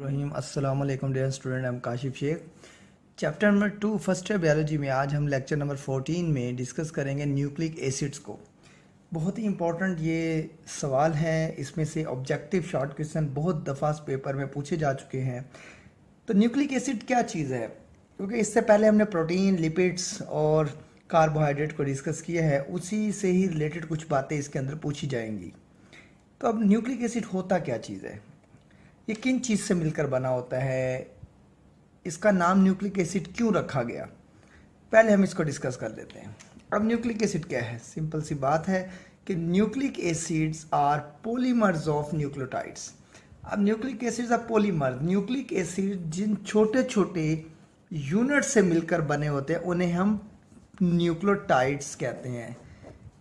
रहीम अस्सलाम वालेकुम dear student, I am Kashif Sheikh. Chapter number 2 first year biology में आज हम लेक्चर नंबर 14 में डिस्कस करेंगे न्यूक्लिक एसिड्स को। बहुत ही इंपॉर्टेंट ये सवाल है, इसमें से ऑब्जेक्टिव शॉर्ट क्वेश्चन बहुत दफ़ा पेपर में पूछे जा चुके हैं। तो न्यूक्लिक एसिड क्या चीज़ है, क्योंकि इससे पहले हमने प्रोटीन, लिपिड्स और कार्बोहाइड्रेट को डिस्कस किया है, उसी से ही रिलेटेड कुछ बातें इसके अंदर पूछी जाएंगी। तो अब न्यूक्लिक एसिड होता क्या चीज़ है, ये किन चीज़ से मिलकर बना होता है, इसका नाम न्यूक्लिक एसिड क्यों रखा गया, पहले हम इसको डिस्कस कर लेते हैं। अब न्यूक्लिक एसिड क्या है, सिंपल सी बात है कि nucleic acids are polymers of nucleotides. अब nucleic acids are polymer, nucleic acid जिन छोटे छोटे यूनिट से मिलकर बने होते हैं उन्हें हम न्यूक्लियोटाइड्स कहते हैं।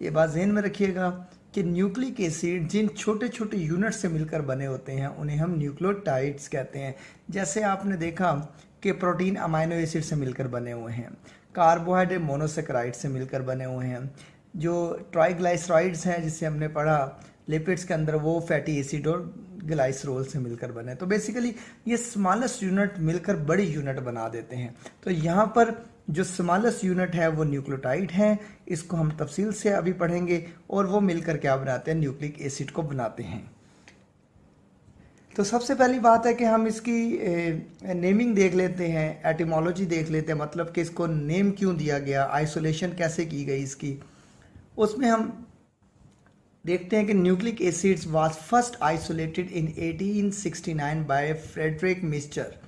ये बात ज़हन में रखिएगा कि न्यूक्लिक एसिड जिन छोटे छोटे यूनिट से मिलकर बने होते हैं उन्हें हम न्यूक्लियोटाइड्स कहते हैं। जैसे आपने देखा कि प्रोटीन अमाइनो एसिड से मिलकर बने हुए हैं, कार्बोहाइड्रेट मोनोसेकेराइड से मिलकर बने हुए हैं, जो ट्राइग्लाइसराइड्स हैं जिसे हमने पढ़ा लिपिड्स के अंदर, वो फैटी एसिड और ग्लाइसरोल से मिलकर बने। तो बेसिकली ये स्मॉलेस्ट यूनिट मिलकर बड़ी यूनिट बना देते हैं। तो यहाँ पर जो स्मॉलेस्ट यूनिट है वो न्यूक्लियोटाइड है, इसको हम तफसील से अभी पढ़ेंगे, और वो मिलकर क्या बनाते हैं, न्यूक्लिक एसिड को बनाते हैं। तो सबसे पहली बात है कि हम इसकी नेमिंग देख लेते हैं, एटिमोलॉजी देख लेते हैं, मतलब कि इसको नेम क्यों दिया गया, आइसोलेशन कैसे की गई इसकी। उसमें हम देखते हैं कि nucleic acids was first isolated in 1869 by Friedrich Miescher.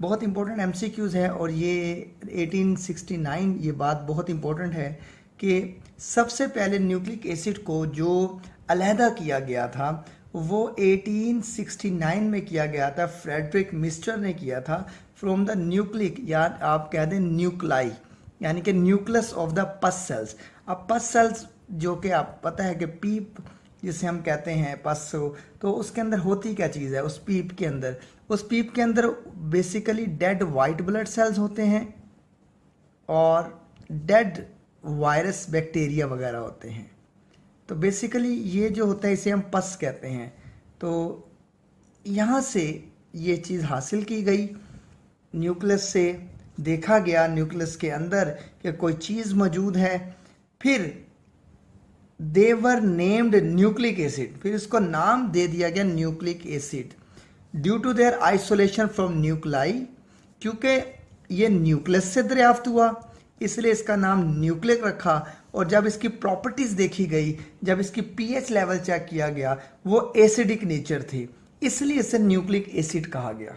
बहुत इंपॉर्टेंट एमसीक्यूज है, और ये 1869 ये बात बहुत इंपॉर्टेंट है कि सबसे पहले न्यूक्लिक एसिड को जो अलहदा किया गया था वो 1869 में किया गया था, फ्रेडरिक मिस्चर ने किया था, फ्रॉम द न्यूक्लिक, या आप कह दें न्यूक्लाई, यानी कि न्यूक्लियस ऑफ द पस सेल्स। अब पस सेल्स जो कि आप पता है कि पीप जिसे हम कहते हैं पस, तो उसके अंदर होती क्या चीज़ है, उस पीप के अंदर basically dead white blood cells होते हैं और डेड वायरस बैक्टीरिया वगैरह होते हैं। तो बेसिकली ये जो होता है इसे हम पस कहते हैं। तो यहाँ से ये चीज़ हासिल की गई, न्यूक्लियस से देखा गया न्यूक्लियस के अंदर कि कोई चीज़ मौजूद है, फिर they were named nucleic acid, फिर इसको नाम दे दिया गया nucleic acid due to their isolation from nuclei, क्योंकि ये न्यूक्लियस से दरियाफ्त हुआ इसलिए इसका नाम न्यूक्लिक रखा। और जब इसकी प्रॉपर्टीज देखी गई, जब इसकी पीएच लेवल चेक किया गया, वो एसिडिक नेचर थी, इसलिए इसे न्यूक्लिक एसिड कहा गया।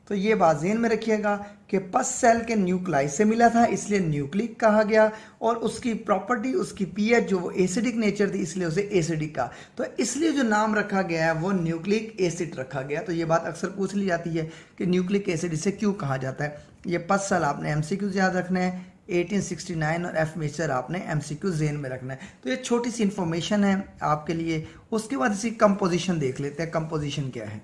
तो ये बात ज़हन में रखिएगा कि पस सेल के न्यूक्लाई से मिला था इसलिए न्यूक्लिक कहा गया, और उसकी प्रॉपर्टी, उसकी पीएच जो वो एसिडिक नेचर थी इसलिए उसे एसिडिक कहा। तो इसलिए जो नाम रखा गया है वो न्यूक्लिक एसिड रखा गया। तो ये बात अक्सर पूछ ली जाती है कि न्यूक्लिक एसिड इसे क्यों कहा जाता है। ये पस सेल आपने एमसीक्यूज याद रखना है, 1869 और एफ मिस्चर आपने एमसीक्यू ज़हन में रखना है। तो ये छोटी सी इंफॉर्मेशन है आपके लिए। उसके बाद इसकी कंपोजिशन देख लेते हैं, कंपोजिशन क्या है,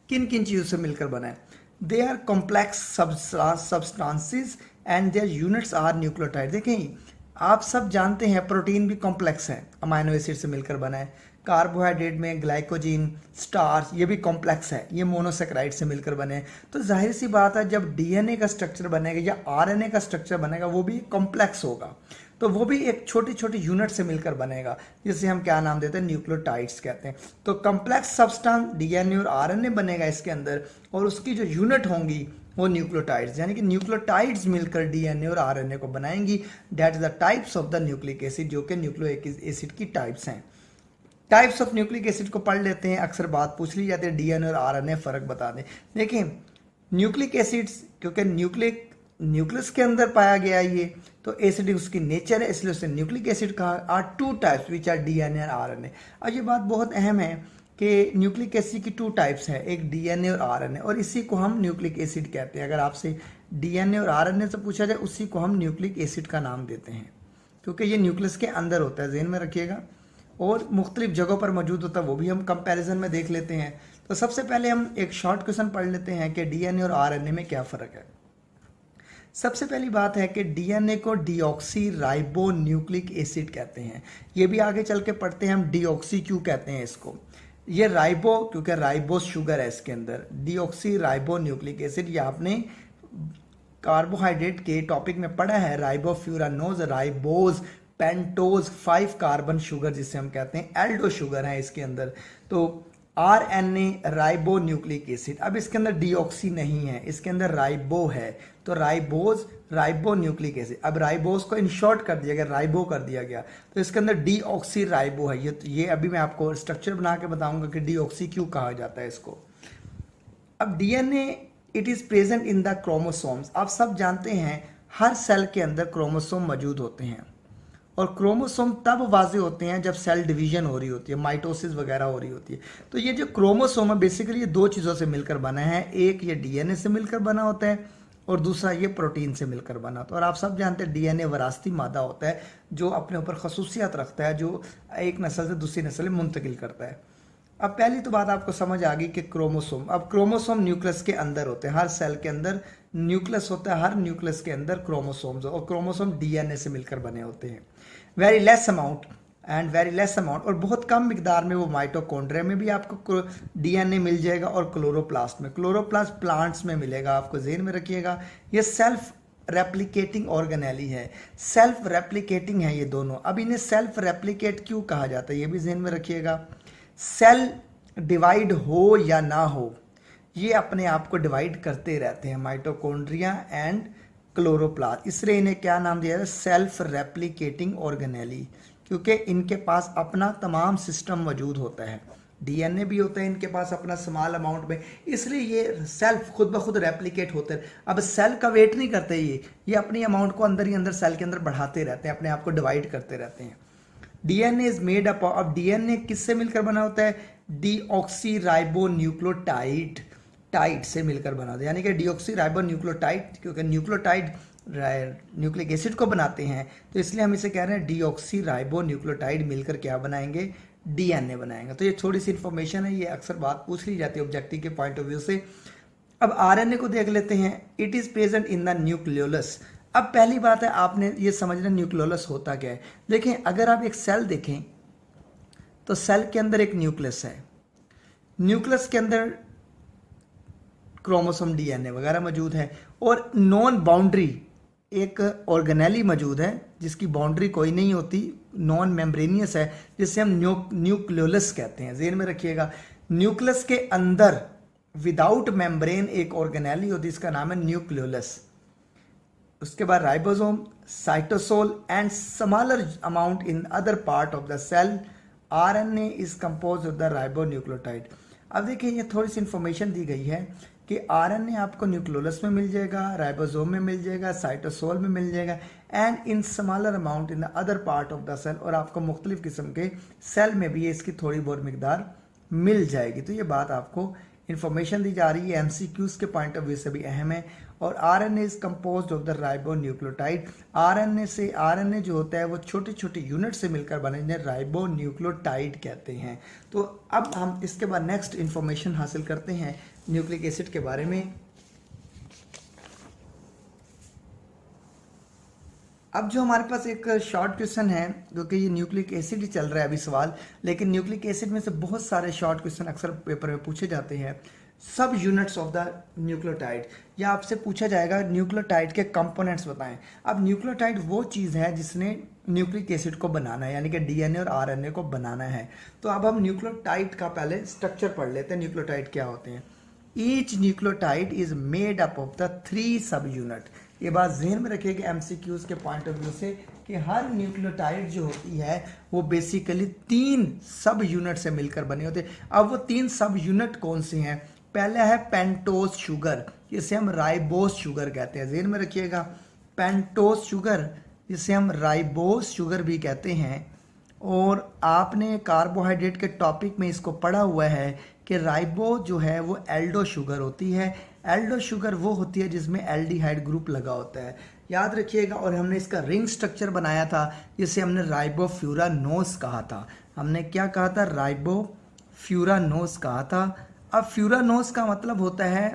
किन किन चीज़ों से मिलकर बना है। They are complex substances and their units are nucleotide. देखें, आप सब जानते हैं प्रोटीन भी कॉम्प्लेक्स है, अमाइनो एसिड से मिलकर बना है। कार्बोहाइड्रेट में ग्लाइकोजिन, स्टार्च, ये भी कॉम्प्लेक्स है, ये मोनोसेकेराइड से मिलकर बने हैं। तो जाहिर सी बात है जब डीएनए का स्ट्रक्चर बनेगा या आरएनए का स्ट्रक्चर बनेगा वो भी कॉम्प्लेक्स होगा, तो वो भी एक छोटी छोटी यूनिट से मिलकर बनेगा, जिसे हम क्या नाम देते हैं, न्यूक्लियोटाइड्स कहते हैं। तो कॉम्प्लेक्स सब्सटेंस डीएनए और आरएनए बनेगा इसके अंदर, और उसकी जो यूनिट होंगी वो न्यूक्लियोटाइड्स, यानी कि न्यूक्लियोटाइड्स मिलकर डीएनए और आरएनए को बनाएंगी। That is the types of the nucleic acid, जो कि न्यूक्लिक एसिड की टाइप्स हैं। टाइप्स ऑफ न्यूक्लिक एसिड को पढ़ लेते हैं, अक्सर बात पूछ ली जाती है डीएनए और आरएनए फ़र्क बता दें। देखिए, न्यूक्लिक एसिड्स क्योंकि न्यूक्लियस के अंदर पाया गया ये, तो एसिडिक उसकी नेचर है इसलिए उसे न्यूक्लिक एसिड कहा। Are two types which are DNA और आरएनए। और ये बात बहुत अहम है कि न्यूक्लिक एसिड की टू टाइप्स है, एक डीएनए और आरएनए, और इसी को हम न्यूक्लिक एसिड कहते हैं। अगर आपसे डीएनए और आरएनए से पूछा जाए उसी को हम न्यूक्लिक एसिड का नाम देते हैं, क्योंकि ये न्यूक्लियस के अंदर होता है, ज़हन में रखिएगा, और मुख्तलिफ जगहों पर मौजूद होता है, वो भी हम कंपैरिजन में देख लेते हैं। तो सबसे पहले हम एक शॉर्ट क्वेश्चन पढ़ लेते हैं कि डीएनए और आरएनए में क्या फ़र्क है। सबसे पहली बात है कि डीएनए को डीऑक्सी राइबो न्यूक्लिक एसिड कहते हैं। ये भी आगे चल के पढ़ते हैं हम डीऑक्सी क्यों कहते हैं इसको। ये राइबो, क्योंकि राइबोस शुगर है इसके अंदर, डीऑक्सी राइबो न्यूक्लिक एसिड, ये आपने कार्बोहाइड्रेट के टॉपिक में पढ़ा है, राइबोफ्यूरानोज, राइबोज, पेंटोज, 5 कार्बन शुगर जिसे हम कहते हैं, एल्डो शुगर है इसके अंदर। तो आरएनए राइबो न्यूक्लिक एसिड, अब इसके अंदर डीऑक्सी नहीं है, इसके अंदर राइबो है, तो राइबोज राइबो न्यूक्लिक एसिड। अब राइबोज को इन शॉर्ट कर दिया गया, राइबो कर दिया गया, तो इसके अंदर डीऑक्सी राइबो है। ये अभी मैं आपको स्ट्रक्चर बना के बताऊंगा कि डीऑक्सी क्यों कहा जाता है इसको। अब DNA it is present in the chromosomes. आप सब जानते हैं हर सेल के अंदर क्रोमोसोम मौजूद होते हैं, और क्रोमोसोम तब वाजे होते हैं जब सेल डिवीजन हो रही होती है, माइटोसिस वगैरह हो रही होती है। तो ये जो क्रोमोसोम है बेसिकली ये दो चीज़ों से मिलकर बना है, एक ये डीएनए से मिलकर बना होता है और दूसरा ये प्रोटीन से मिलकर बना होता है। और आप सब जानते हैं डीएनए विरासती मादा होता है जो अपने ऊपर खसूसियत रखता है, जो एक नस्ल से दूसरी नस्ल में मुंतकिल करता है। अब पहली तो बात आपको समझ आ गई कि क्रोमोसोम, अब क्रोमोसोम न्यूक्लियस के अंदर होते हैं, हर सेल के अंदर न्यूक्लियस होता है, हर न्यूक्लियस के अंदर क्रोमोसोम्स, और क्रोमोसोम डीएनए से मिलकर बने होते हैं। वेरी लेस अमाउंट और बहुत कम मिकदार में वो माइटोकॉन्ड्रिया में भी आपको डीएनए मिल जाएगा, और क्लोरोप्लास्ट में, क्लोरोप्लास्ट प्लांट्स में मिलेगा, आपको ज़हन में रखिएगा। ये सेल्फ रेप्लिकेटिंग ऑर्गेनेली है, सेल्फ रेप्लिकेटिंग है ये दोनों। अब इन्हें सेल्फ रेप्लिकेट क्यों कहा जाता है ये भी ज़हन में रखिएगा। सेल डिवाइड हो या ना हो, ये अपने आप को डिवाइड करते रहते हैं, माइटोकॉन्ड्रिया एंड क्लोरोप्लास्ट, इसलिए इन्हें क्या नाम दिया है, सेल्फ रेप्लिकेटिंग ऑर्गेनेली, क्योंकि इनके पास अपना तमाम सिस्टम मौजूद होता है। डीएनए भी होता है इनके पास अपना स्मॉल अमाउंट में, इसलिए ये सेल्फ खुद ब खुद रेप्लिकेट होते हैं। अब सेल का वेट नहीं करते, ये अपनी अमाउंट को अंदर ही अंदर सेल के अंदर बढ़ाते रहते हैं, अपने आप को डिवाइड करते रहते हैं। DNA is made up of, DNA किससे मिलकर बना होता है, डीऑक्सी राइबो न्यूक्लियोटाइड, टाइड से मिलकर बना होता है, यानी कि डीऑक्सी राइबो न्यूक्लियोटाइड, क्योंकि न्यूक्लियोटाइड न्यूक्लिक एसिड को बनाते हैं, तो इसलिए हम इसे कह रहे हैं डीऑक्सी राइबो न्यूक्लियोटाइड मिलकर क्या बनाएंगे, डीएनए बनाएंगे। तो ये थोड़ी सी इंफॉर्मेशन है, ये अक्सर बात पूछ ली जाती है ऑब्जेक्टिव के पॉइंट ऑफ व्यू से। अब आरएनए को देख लेते हैं, it is present in the nucleolus. अब पहली बात है आपने ये समझना न्यूक्लियोलस होता क्या है। देखें, अगर आप एक सेल देखें तो सेल के अंदर एक न्यूक्लियस है, न्यूक्लियस के अंदर क्रोमोसोम डीएनए वगैरह मौजूद है, और नॉन बाउंड्री एक ऑर्गेनेली मौजूद है जिसकी बाउंड्री कोई नहीं होती, नॉन मेम्ब्रेनियस है, जिसे हम न्यूक्लियोलस कहते हैं, ज़हन में रखिएगा। न्यूक्लियस के अंदर विदाउट मेम्ब्रेन एक ऑर्गेनेली होती है, इसका नाम है न्यूक्लियोलस। उसके बाद ribosome, cytosol and smaller amount in other part of the cell. RNA is compose of the ribonucleotide. अब देखिए ये थोड़ी सी इंफॉर्मेशन दी गई है कि आरएनए आपको न्यूक्लियोलस में मिल जाएगा, राइबोसोम में मिल जाएगा, साइटोसोल में मिल जाएगा, and in smaller amount in the other part of the cell, और आपको मुख्तलिफ किस्म के सेल में भी इसकी थोड़ी बहुत मिकदार मिल जाएगी। तो ये बात आपको इंफॉर्मेशन दी जा रही है, एमसीक्यूज के पॉइंट ऑफ व्यू से भी अहम है। और RNA is composed of the ribonucleotide. RNA जो होता है वो छोटे छोटे यूनिट से मिलकर बने, जिन्हें राइबोन्यूक्लियोटाइड कहते हैं। तो अब हम इसके बाद नेक्स्ट इंफॉर्मेशन हासिल करते हैं न्यूक्लिक एसिड के बारे में। अब जो हमारे पास एक शॉर्ट क्वेश्चन है, क्योंकि ये न्यूक्लिक एसिड ही चल रहा है अभी सवाल, लेकिन न्यूक्लिक एसिड में से बहुत सारे शॉर्ट क्वेश्चन अक्सर पेपर में पूछे जाते हैं। सब यूनिट्स ऑफ द न्यूक्लियोटाइड, या आपसे पूछा जाएगा न्यूक्लियोटाइड के कंपोनेंट्स बताएं। अब न्यूक्लियोटाइड वो चीज़ है जिसने न्यूक्लिक एसिड को बनाना है, यानी कि डीएनए और आरएनए को बनाना है। तो अब हम न्यूक्लियोटाइड का पहले स्ट्रक्चर पढ़ लेते हैं, न्यूक्लियोटाइड क्या होते हैं। Each nucleotide is made up of the 3 सब यूनिट। ये बात जहन में रखिएगा एमसीक्यूज के पॉइंट ऑफ व्यू से कि हर न्यूक्लियोटाइड जो होती है वो बेसिकली 3 सब यूनिट से मिलकर बने होते हैं। अब वो 3 सब यूनिट कौन से हैं? पहला है पेंटोज शुगर, जिसे हम राइबोज शुगर कहते हैं, जहन में रखिएगा। पेंटोज शुगर जिसे हम राइबोज शुगर भी कहते हैं। और आपने कार्बोहाइड्रेट के टॉपिक में इसको पढ़ा हुआ है कि राइबो जो है वो एल्डो शुगर होती है। एल्डो शुगर वो होती है जिसमें एल्डिहाइड ग्रुप लगा होता है, याद रखिएगा। और हमने इसका रिंग स्ट्रक्चर बनाया था जिसे हमने राइबोफ्यूरानोज कहा था। हमने क्या कहा था? राइबोफ्यूरानोज कहा था। अब फ्यूरानोज का मतलब होता है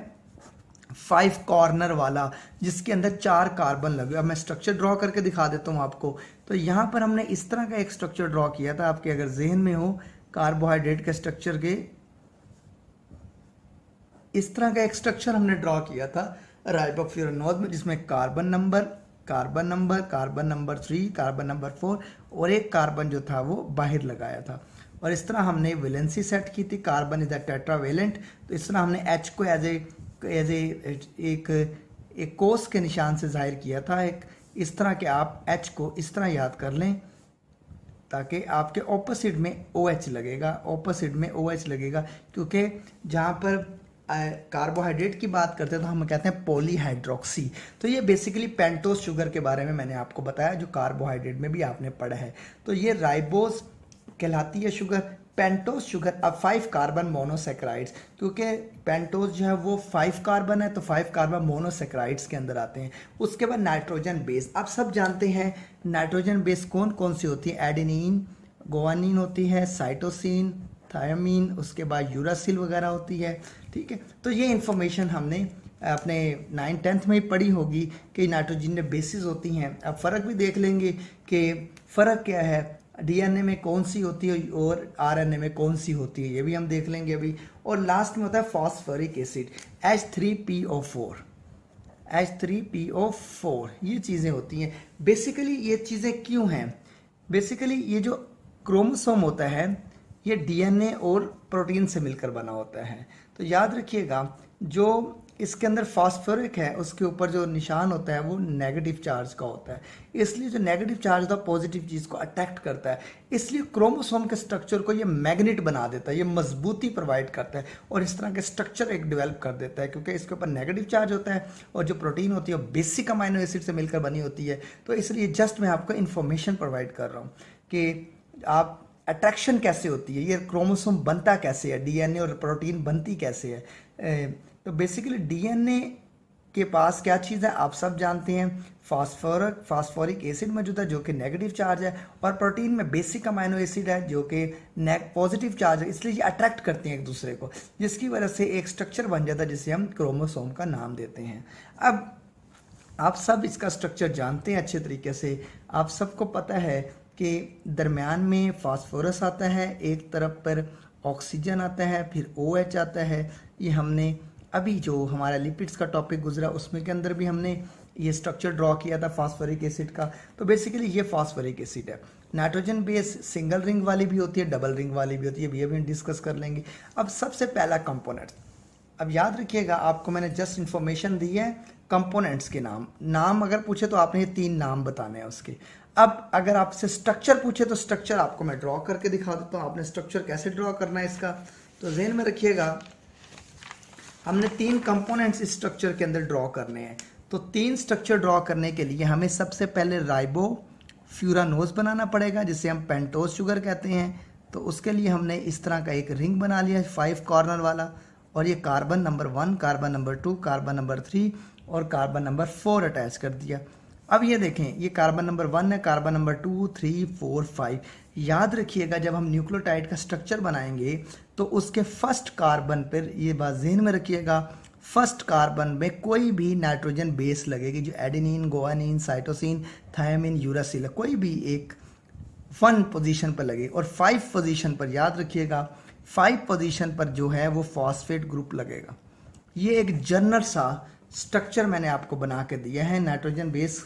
5 कॉर्नर वाला, जिसके अंदर 4 कार्बन लगे। अब मैं स्ट्रक्चर ड्रॉ करके दिखा देता हूँ आपको। तो यहाँ पर हमने इस तरह का एक स्ट्रक्चर ड्रॉ किया था, आपके अगर जहन में हो कार्बोहाइड्रेट के स्ट्रक्चर के इस तरह का एक स्ट्रक्चर हमने ड्रॉ किया था राइबोफ्यूरानोज में, जिसमें कार्बन नंबर 3, कार्बन नंबर 4 और एक कार्बन जो था वो बाहर लगाया था। और इस तरह हमने वैलेंसी सेट की थी, कार्बन इज द टेट्रावेलेंट। तो इस तरह हमने H को एज एक कोस के निशान से जाहिर किया था। एक इस तरह के आप H को इस तरह याद कर लें ताकि आपके ऑपोजिट में OH लगेगा, क्योंकि जहाँ पर कार्बोहाइड्रेट की बात करते हैं तो हम कहते हैं पॉलीहाइड्रोक्सी। तो ये बेसिकली पेंटोज शुगर के बारे में मैंने आपको बताया, जो कार्बोहाइड्रेट में भी आपने पढ़ा है। तो ये राइबोज कहलाती है शुगर, पेंटोज शुगर। अब 5 कार्बन मोनोसेक्राइड्स, क्योंकि पेंटोज जो है वो 5 कार्बन है, तो 5 कार्बन मोनोसेक्राइड्स के अंदर आते हैं। उसके बाद नाइट्रोजन बेस, आप सब जानते हैं नाइट्रोजन बेस कौन कौन सी होती है। एडेनिन, गुआनिन होती है, साइटोसिन, थायमीन, उसके बाद यूरासिल वगैरह होती है। ठीक है, तो ये इन्फॉर्मेशन हमने अपने 9th में ही पढ़ी होगी कि नाइट्रोजन बेसिस होती हैं। अब फ़र्क भी देख लेंगे कि फ़र्क क्या है, डीएनए में कौन सी होती है और आरएनए में कौन सी होती है, ये भी हम देख लेंगे अभी। और लास्ट में होता है फॉस्फोरिक एसिड, H3PO4, ये चीज़ें होती हैं। बेसिकली ये चीज़ें क्यों हैं, बेसिकली ये जो क्रोमोसोम होता है ये डीएनए और प्रोटीन से मिलकर बना होता है। तो याद रखिएगा, जो इसके अंदर फास्फोरिक है उसके ऊपर जो निशान होता है वो नेगेटिव चार्ज का होता है, इसलिए जो नेगेटिव चार्ज होता है पॉजिटिव चीज़ को अट्रैक्ट करता है। इसलिए क्रोमोसोम के स्ट्रक्चर को ये मैग्नेट बना देता है, ये मजबूती प्रोवाइड करता है और इस तरह के स्ट्रक्चर एक डेवलप कर देता है, क्योंकि इसके ऊपर नेगेटिव चार्ज होता है और जो प्रोटीन होती है वो बेसिक अमाइनो एसिड से मिलकर बनी होती है। तो इसलिए जस्ट मैं आपको इन्फॉर्मेशन प्रोवाइड कर रहा हूँ कि आप अट्रैक्शन कैसे होती है, ये क्रोमोसोम बनता कैसे है, डीएनए और प्रोटीन बनती कैसे है। तो बेसिकली डीएनए के पास क्या चीज़ है आप सब जानते हैं, फास्फोरिक एसिड मौजूद है जो कि नेगेटिव चार्ज है, और प्रोटीन में बेसिक अमाइनो एसिड है जो कि पॉजिटिव चार्ज है। इसलिए ये अट्रैक्ट करते हैं एक दूसरे को, जिसकी वजह से एक स्ट्रक्चर बन जाता है जिसे हम क्रोमोसोम का नाम देते हैं। अब आप सब इसका स्ट्रक्चर जानते हैं अच्छे तरीके से। आप सबको पता है कि दरमियान में फास्फोरस आता है, एक तरफ पर ऑक्सीजन आता है, फिर OH आता है। ये हमने अभी जो हमारा लिपिड्स का टॉपिक गुजरा उसमें के अंदर भी हमने ये स्ट्रक्चर ड्रॉ किया था फास्फोरिक एसिड का। तो बेसिकली ये फास्फोरिक एसिड है। नाइट्रोजन बेस सिंगल रिंग वाली भी होती है, डबल रिंग वाली भी होती है, ये भी हम डिस्कस कर लेंगे। अब सबसे पहला कंपोनेंट, अब याद रखिएगा आपको मैंने जस्ट इन्फॉर्मेशन दी है कंपोनेंट्स के नाम अगर पूछे तो आपने ये 3 नाम बताने हैं उसके। अब अगर आपसे स्ट्रक्चर पूछे तो स्ट्रक्चर आपको मैं ड्रॉ करके दिखा देता हूँ। आपने स्ट्रक्चर कैसे ड्रॉ करना है इसका, तो ज़हन में रखिएगा हमने 3 कंपोनेंट्स इस स्ट्रक्चर के अंदर ड्रॉ करने हैं। तो 3 स्ट्रक्चर ड्रॉ करने के लिए हमें सबसे पहले राइबोफ्यूरानोज बनाना पड़ेगा, जिसे हम पेंटोज शुगर कहते हैं। तो उसके लिए हमने इस तरह का एक रिंग बना लिया 5 कॉर्नर वाला, और ये carbon number 1, carbon number 2, carbon number 3 और कार्बन नंबर 4 अटैच कर दिया। अब ये देखें, ये कार्बन नंबर 1 है, कार्बन नंबर 2, 3, 4, 5। याद रखिएगा जब हम न्यूक्लियोटाइड का स्ट्रक्चर बनाएंगे तो उसके फर्स्ट कार्बन पर, ये बात ज़हन में रखिएगा, फर्स्ट कार्बन में कोई भी नाइट्रोजन बेस लगेगी, जो adenine, guanine, cytosine, thymine, uracil, कोई भी एक 1 पोजीशन पर लगे। और 5 पोजीशन पर याद रखिएगा 5 पोजीशन पर जो है वो फॉस्फेट ग्रुप लगेगा। ये एक जनरल सा स्ट्रक्चर मैंने आपको बना के दिया है नाइट्रोजन बेस,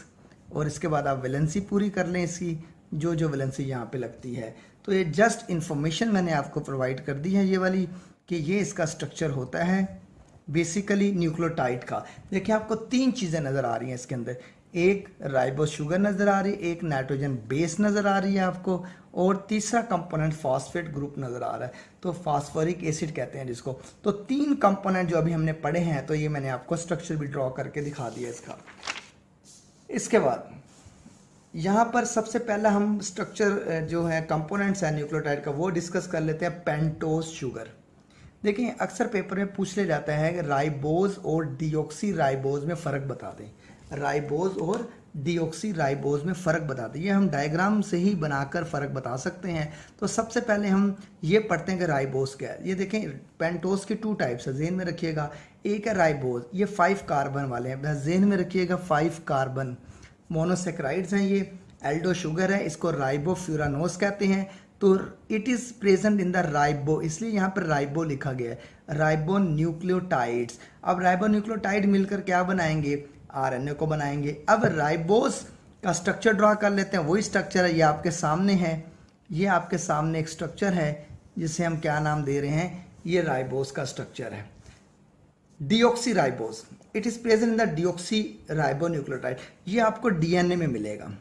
और इसके बाद आप वैलेंसी पूरी कर लें इसकी, जो वैलेंसी यहाँ पे लगती है। तो ये जस्ट इन्फॉर्मेशन मैंने आपको प्रोवाइड कर दी है ये वाली, कि ये इसका स्ट्रक्चर होता है बेसिकली न्यूक्लियोटाइड का। देखिए आपको 3 चीज़ें नज़र आ रही हैं इसके अंदर, एक राइबोस शुगर नज़र आ रही है, एक नाइट्रोजन बेस नज़र आ रही है आपको, और तीसरा कंपोनेंट फॉस्फेट ग्रुप नज़र आ रहा है, तो फास्फोरिक एसिड कहते हैं जिसको। तो 3 कंपोनेंट जो अभी हमने पढ़े हैं, तो ये मैंने आपको स्ट्रक्चर भी ड्रॉ करके दिखा दिया इसका। इसके बाद यहाँ पर सबसे पहला हम स्ट्रक्चर जो है कंपोनेंट्स है न्यूक्लियोटाइड का वो डिस्कस कर लेते हैं, पेंटोज शुगर। देखिए अक्सर पेपर में पूछ ले जाता है कि राइबोज और डीऑक्सी राइबोज में फ़र्क बता दें, राइबोज और डीऑक्सी राइबोज में फ़र्क बता दें। ये हम डायग्राम से ही बनाकर फ़र्क बता सकते हैं। तो सबसे पहले हम ये पढ़ते हैं कि राइबोज क्या है। ये देखें पेंटोज के 2 टाइप्स है, ज़हन में रखिएगा। एक है राइबोज, ये 5 कार्बन वाले हैं, बस ज़हन में रखिएगा 5 कार्बन मोनोसेक्राइड्स हैं। ये एल्डो शुगर है, इसको राइबोफ्यूरानोज कहते हैं। तो तो it is present in the ribo, इसलिए यहाँ पर राइबो लिखा गया है, राइबो न्यूक्लियोटाइड्स। अब राइबो न्यूक्लियोटाइड मिलकर क्या बनाएंगे, आरएनए को बनाएंगे। अब राइबोस का स्ट्रक्चर ड्रॉ कर लेते हैं, वही स्ट्रक्चर है, ये आपके सामने है, ये आपके सामने एक स्ट्रक्चर है जिसे हम क्या नाम दे रहे हैं, ये राइबोस का स्ट्रक्चर है, deoxy ribose. It is present in the deoxy ribo nucleotide, ये आपको डीएनए में मिलेगा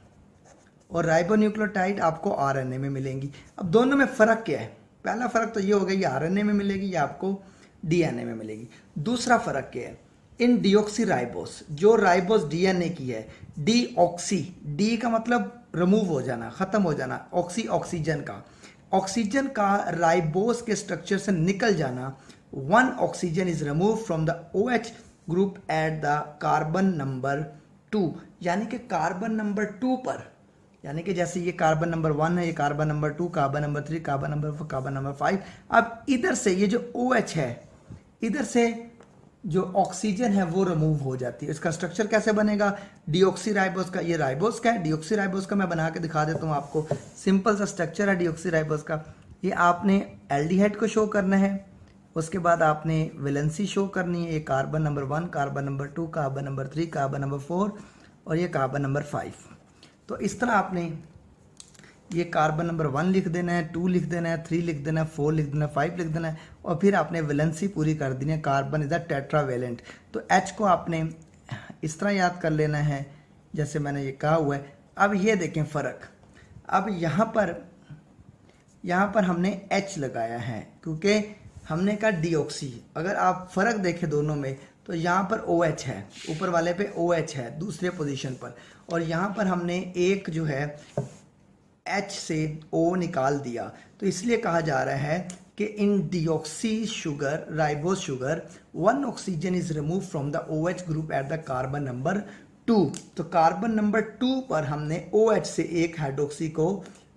और राइबो न्यूक्लियोटाइड आपको आरएनए में मिलेंगी। अब दोनों में फ़र्क क्या है, पहला फ़र्क तो ये हो गया, ये आरएनए में मिलेगी, ये आपको डीएनए में मिलेगी। दूसरा फ़र्क क्या है, इन डीऑक्सी राइबोस, जो राइबोस डीएनए की है, डीऑक्सी, डी का मतलब रिमूव हो जाना, ख़त्म हो जाना, ऑक्सी ऑक्सीजन का, ऑक्सीजन का राइबोस के स्ट्रक्चर से निकल जाना, one oxygen is remove from the OH group at the carbon number 2, यानी कि कार्बन नंबर 2 पर, यानी कि जैसे ये कार्बन नंबर 1 है, ये carbon number 2, carbon number 3, carbon number 4, carbon number 5। अब इधर से ये जो OH है, इधर से जो ऑक्सीजन है वो रिमूव हो जाती है। इसका स्ट्रक्चर कैसे बनेगा, डीऑक्सी राइबोस का, ये राइबोस का है, डीऑक्सी राइबोस का मैं बना के दिखा देता हूँ आपको, सिंपल सा स्ट्रक्चर है डीऑक्सी राइबोस का। ये आपने एल्डिहाइड को शो करना है, उसके बाद आपने वैलेंसी शो करनी है, ये carbon number 1, carbon number 2, carbon number 3, carbon number 4 और ये कार्बन नंबर 5। तो इस तरह आपने ये कार्बन नंबर 1 लिख देना है, 2 लिख देना है, 3 लिख देना है, 4 लिख देना है, 5 लिख देना है और फिर आपने वैलेंसी पूरी कर देनी है, कार्बन इज अ टेट्रावेलेंट। तो H को आपने इस तरह याद कर लेना है जैसे मैंने ये कहा हुआ है। अब ये देखें फ़र्क, अब यहाँ पर हमने H लगाया है क्योंकि हमने कहा डीऑक्सी। अगर आप फ़र्क देखें दोनों में तो यहाँ पर OH है, ऊपर वाले पे OH है दूसरे पोजीशन पर, और यहाँ पर हमने एक जो है H से O निकाल दिया। तो इसलिए कहा जा रहा है कि in deoxy sugar, ribose sugar, one oxygen is remove from the OH group at the carbon number 2। तो कार्बन नंबर 2 पर हमने OH से एक हाइड्रोक्सी को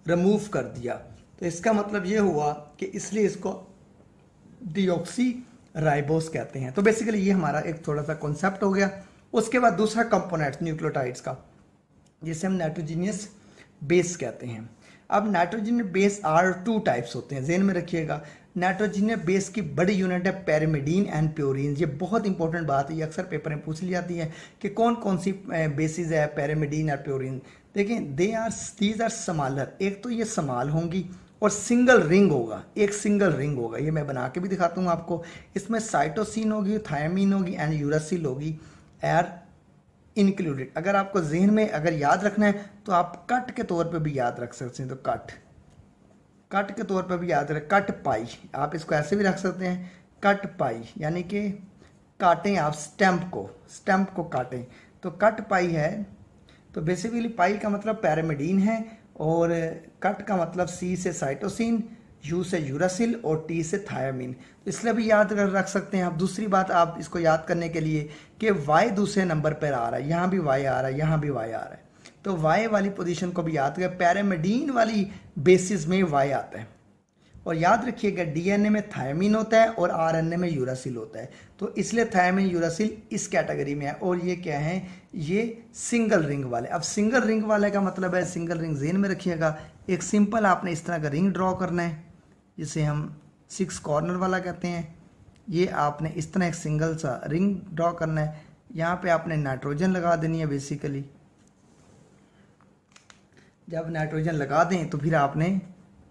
रिमूव कर दिया। तो इसका मतलब ये हुआ कि इसलिए इसको डीऑक्सी राइबोस कहते हैं। तो बेसिकली ये हमारा एक थोड़ा सा कॉन्सेप्ट हो गया। उसके बाद दूसरा कंपोनेंट न्यूक्लियोटाइड्स का, जिसे हम नाइट्रोजीनियस बेस कहते हैं। अब नाइट्रोजनियस बेस आर 2 टाइप्स होते हैं, ज़हन में रखिएगा। नाइट्रोजनियस बेस की बड़ी यूनिट है पैरामिडीन एंड प्योरीन। ये बहुत इंपॉर्टेंट बात है, ये अक्सर पेपर में पूछ ली जाती है कि कौन कौन सी बेसिस है पैरामिडीन और प्योरीन। देखें, दीज आर स्मॉलर, एक तो ये स्मॉल होंगी और सिंगल रिंग होगा, एक सिंगल रिंग होगा, ये मैं बना के भी दिखाता हूँ आपको। इसमें साइटोसिन होगी, थायमीन होगी एंड यूरासिल होगी, एर इंक्लूडेड। अगर आपको जहन में अगर याद रखना है तो आप कट के तौर पे भी याद रख सकते हैं। तो कट के तौर पे भी याद रख, कट पाई, आप इसको ऐसे भी रख सकते हैं, कट पाई, यानी कि काटें आप स्टैम्प को काटें, तो कट पाई है। तो बेसिकली पाई का मतलब पैरामिडीन है और कट का मतलब C से साइटोसिन, U से यूरासिल और T से थायामीन। तो इसलिए भी याद रख सकते हैं आप। दूसरी बात आप इसको याद करने के लिए कि Y दूसरे नंबर पर आ रहा है, यहाँ भी Y आ रहा है, यहाँ भी Y आ रहा है, तो Y वाली पोजीशन को भी याद करें। पैरामिडीन वाली बेसिस में Y आता है। और याद रखिएगा डीएनए में थायमीन होता है और आरएनए में यूरासिल होता है, तो इसलिए थायमीन यूरासिल इस कैटेगरी में है। और ये क्या है, ये सिंगल रिंग वाले। अब सिंगल रिंग वाले का मतलब है, सिंगल रिंग ज़हन में रखिएगा, एक सिंपल आपने इस तरह का रिंग ड्रॉ करना है जिसे हम 6 कॉर्नर वाला कहते हैं। ये आपने इस तरह एक सिंगल सा रिंग ड्रॉ करना है, यहाँ पे आपने नाइट्रोजन लगा देनी है। बेसिकली जब नाइट्रोजन लगा दें तो फिर आपने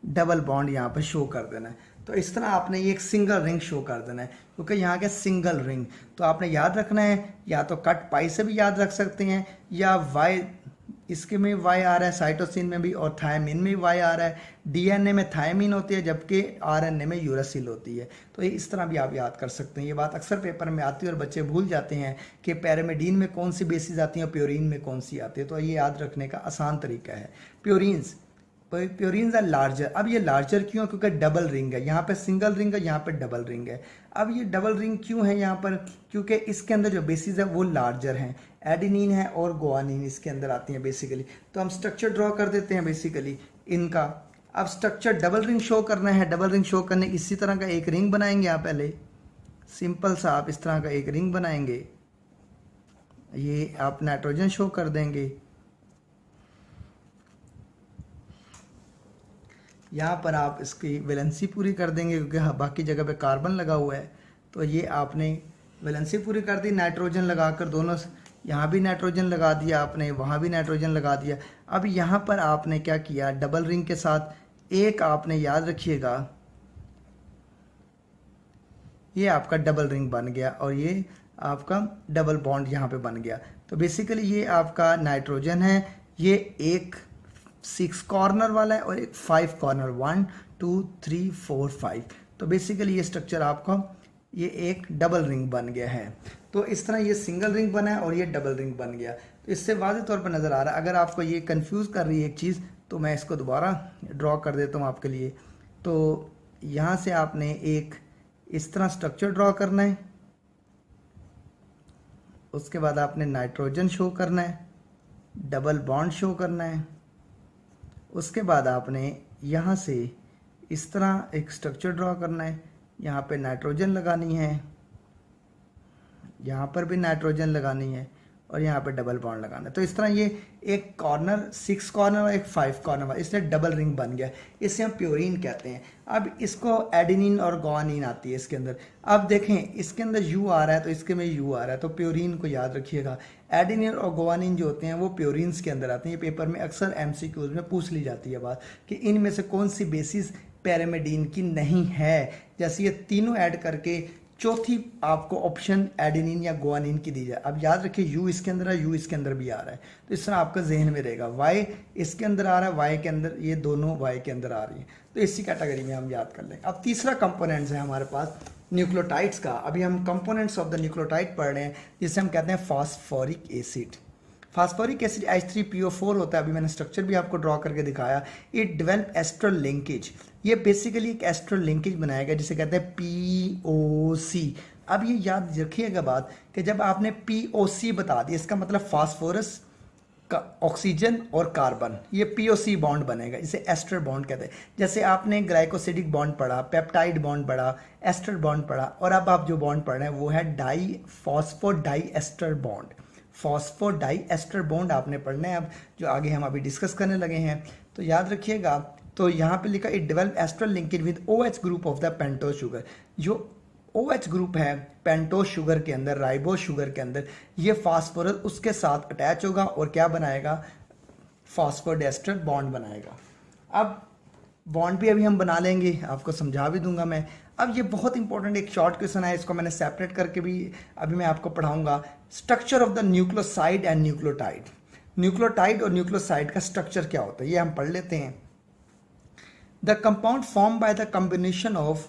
डबल बॉन्ड यहाँ पर शो कर देना है। तो इस तरह आपने ये एक सिंगल रिंग शो कर देना है, क्योंकि यहाँ के सिंगल रिंग। तो आपने याद रखना है, या तो कट पाई से भी याद रख सकते हैं, या वाई, इसके में वाई आ रहा है, साइटोसिन में भी और थायमीन में भी वाई आ रहा है। डीएनए में थायमीन होती है जबकि आरएनए में यूरासिल होती है। तो ये इस तरह भी आप याद कर सकते हैं। ये बात अक्सर पेपर में आती है और बच्चे भूल जाते हैं कि पैरामिडीन में कौन सी बेसिस आती है और प्योरीन में कौन सी आती है। तो ये याद रखने का आसान तरीका है। प्योरीन्स आर लार्जर। अब ये लार्जर क्यों, क्योंकि डबल रिंग है, यहाँ पे सिंगल रिंग है, यहाँ पे डबल रिंग है। अब ये डबल रिंग क्यों है यहाँ पर, क्योंकि इसके अंदर जो बेसिस है वो लार्जर हैं, एडिनिन है और गुआनिन इसके अंदर आती हैं बेसिकली। तो हम स्ट्रक्चर ड्रॉ कर देते हैं बेसिकली इनका। अब स्ट्रक्चर डबल रिंग शो करना है, डबल रिंग शो करने इसी तरह का एक रिंग बनाएंगे आप। पहले सिंपल सा आप इस तरह का एक रिंग बनाएंगे, ये आप नाइट्रोजन शो कर देंगे, यहाँ पर आप इसकी वैलेंसी पूरी कर देंगे क्योंकि हाँ बाकी जगह पे कार्बन लगा हुआ है, तो ये आपने वैलेंसी पूरी कर दी नाइट्रोजन लगाकर, दोनों यहाँ भी नाइट्रोजन लगा दिया आपने, वहाँ भी नाइट्रोजन लगा दिया। अब यहाँ पर आपने क्या किया, डबल रिंग के साथ एक आपने याद रखिएगा ये आपका डबल रिंग बन गया और ये आपका डबल बॉन्ड यहाँ पे बन गया। तो बेसिकली ये आपका नाइट्रोजन है, ये एक 6 कॉर्नर वाला है और एक 5 कॉर्नर, 1 2 3 4 5। तो बेसिकली ये स्ट्रक्चर आपका ये एक डबल रिंग बन गया है। तो इस तरह ये सिंगल रिंग बना है और ये डबल रिंग बन गया। तो इससे वाज़ेह तौर पर नज़र आ रहा है। अगर आपको ये कंफ्यूज कर रही है एक चीज़ तो मैं इसको दोबारा ड्रॉ कर देता हूँ आपके लिए। तो यहाँ से आपने एक इस तरह स्ट्रक्चर ड्रॉ करना है, उसके बाद आपने नाइट्रोजन शो करना है, डबल बॉन्ड शो करना है, उसके बाद आपने यहाँ से इस तरह एक स्ट्रक्चर ड्रॉ करना है, यहाँ पे नाइट्रोजन लगानी है, यहाँ पर भी नाइट्रोजन लगानी है और यहाँ पे डबल बॉन्ड लगाना है। तो इस तरह ये एक कॉर्नर 6 कॉर्नर और एक 5 कॉर्नर, इसलिए डबल रिंग बन गया। इसे हम प्योरीन कहते हैं। अब इसको एडेनिन और गुआनिन आती है इसके अंदर। अब देखें इसके अंदर यू आ रहा है तो इसके में यू आ रहा है, तो प्योरीन को याद रखिएगा। एडेनिन और गुआनिन जो होते हैं वो प्योरीन्स के अंदर आते हैं। ये पेपर में अक्सर MCQs में पूछ ली जाती है बात कि इनमें से कौन सी बेसिस पैरामिडीन की नहीं है। जैसे ये तीनों ऐड करके चौथी आपको ऑप्शन एडेनिन या गुआनिन की दी जाए। अब याद रखिए यू इसके अंदर है, यू इसके अंदर भी आ रहा है, तो इस तरह आपका जहन में रहेगा। वाई इसके अंदर आ रहा है, वाई के अंदर, ये दोनों वाई के अंदर आ रही है, तो इसी कैटेगरी में हम याद कर लेंगे। अब तीसरा कंपोनेंट्स है हमारे पास न्यूक्लियोटाइड्स का। अभी हम कंपोनेंट्स ऑफ द न्यूक्लियोटाइड पढ़ रहे हैं जिसे हम कहते हैं phosphoric acid. Phosphoric acid H3PO4 होता है। अभी मैंने स्ट्रक्चर भी आपको ड्रॉ करके दिखाया। इट डेवलप एस्ट्रल लिंकेज, ये बेसिकली एक एस्ट्रल लिंकेज बनाएगा जिसे कहते हैं POC। अब ये याद रखिएगा बात कि जब आपने POC बता दिया इसका मतलब फास्फोरस का ऑक्सीजन और कार्बन, ये POC बॉन्ड बनेगा, इसे एस्टर बॉन्ड कहते हैं। जैसे आपने ग्लाइकोसिडिक बॉन्ड पढ़ा, पेप्टाइड बॉन्ड पढ़ा, एस्टर बॉन्ड पढ़ा, और अब आप जो बॉन्ड पढ़ रहे हैं वो है di phosphodiester bond. Phosphodiester bond आपने पढ़ना है अब, जो आगे हम अभी डिस्कस करने लगे हैं। तो याद रखिएगा, तो यहाँ पे लिखा it develop astral linkage with OH group of the pentose sugar. जो OH ग्रुप है पेंटोज शुगर के अंदर, राइबोज शुगर के अंदर, ये फास्फोरस उसके साथ अटैच होगा और क्या बनाएगा, फॉस्फोडेस्टर बॉन्ड बनाएगा। अब बॉन्ड भी अभी हम बना लेंगे, आपको समझा भी दूंगा मैं। अब ये बहुत इंपॉर्टेंट एक शॉर्ट क्वेश्चन है, इसको मैंने सेपरेट करके भी अभी मैं आपको पढ़ाऊंगा। Structure of the nucleoside and nucleotide. Nucleotide और न्यूक्लियोसाइड का स्ट्रक्चर क्या होता है ये हम पढ़ लेते हैं। The compound form by the combination of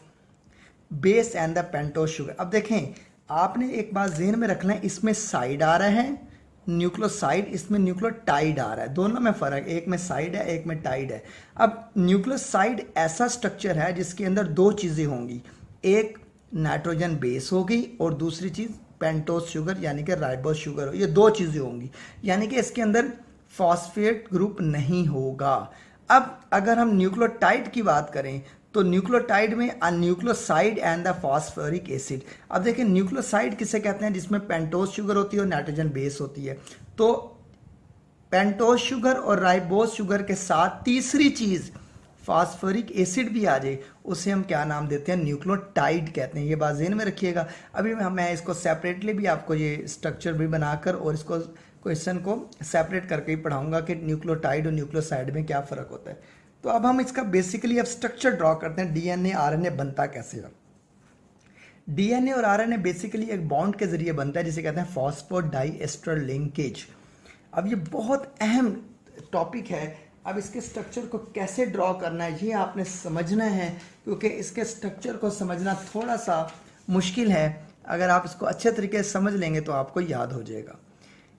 base and the pentose sugar. अब देखें आपने एक बात ज़हन में रखना है, इसमें साइड आ रहा है न्यूक्लियोसाइड, इसमें न्यूक्लियोटाइड आ रहा है, दोनों में फ़र्क, एक में साइड है एक में टाइड है। अब न्यूक्लियोसाइड ऐसा स्ट्रक्चर है जिसके अंदर दो चीज़ें होंगी, एक नाइट्रोजन बेस होगी और दूसरी चीज़ पेंटोज शुगर यानी कि राइबोज शुगर हो, ये दो चीज़ें होंगी, यानी कि इसके अंदर फॉस्फेट ग्रुप नहीं होगा। अब अगर हम न्यूक्लियोटाइड की बात करें तो न्यूक्लियोटाइड में nucleoside and the phosphoric acid. अब देखिए न्यूक्लियोसाइड किसे कहते हैं, जिसमें पेंटोज शुगर होती है और नाइट्रोजन बेस होती है। तो पेंटोज शुगर और राइबोज शुगर के साथ तीसरी चीज फास्फोरिक एसिड भी आ जाए, उसे हम क्या नाम देते हैं, न्यूक्लियोटाइड कहते हैं। ये बात ज़हन में रखिएगा। अभी मैं इसको सेपरेटली भी आपको ये स्ट्रक्चर भी बनाकर और इसको क्वेश्चन को सेपरेट करके ही पढ़ाऊंगा कि न्यूक्लियोटाइड और न्यूक्लियोसाइड में क्या फ़र्क होता है। तो अब हम इसका बेसिकली अब स्ट्रक्चर ड्रॉ करते हैं, DNA RNA बनता कैसे है। DNA और RNA बेसिकली एक बॉन्ड के जरिए बनता है जिसे कहते हैं फॉस्फोडाइएस्टर लिंकेज। अब ये बहुत अहम टॉपिक है। अब इसके स्ट्रक्चर को कैसे ड्रॉ करना है ये आपने समझना है, क्योंकि इसके स्ट्रक्चर को समझना थोड़ा सा मुश्किल है। अगर आप इसको अच्छे तरीके से समझ लेंगे तो आपको याद हो जाएगा।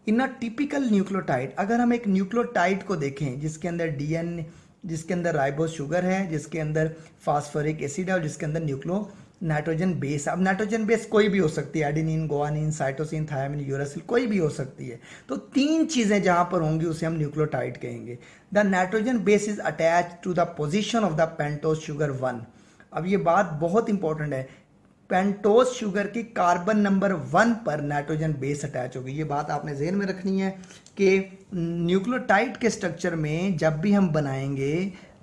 इन अ टिपिकल न्यूक्लियोटाइड, अगर हम एक न्यूक्लियोटाइड को देखें जिसके अंदर DNA, जिसके अंदर राइबोज शुगर है, जिसके अंदर फास्फोरिक एसिड है और जिसके अंदर न्यूक्लियो नाइट्रोजन बेस। अब नाइट्रोजन बेस कोई भी हो सकती है, adenine, guanine, cytosine, thiamine, uracil, कोई भी हो सकती है। तो तीन चीजें जहां पर होंगी उसे हम न्यूक्लियोटाइड कहेंगे। The nitrogen base is attach to the position of the pentose sugar 1। अब ये बात बहुत इंपॉर्टेंट है, पेंटोज शुगर की कार्बन नंबर 1 पर नाइट्रोजन बेस अटैच होगी। ये बात आपने ज़हन में रखनी है कि न्यूक्लियोटाइड के स्ट्रक्चर में जब भी हम बनाएंगे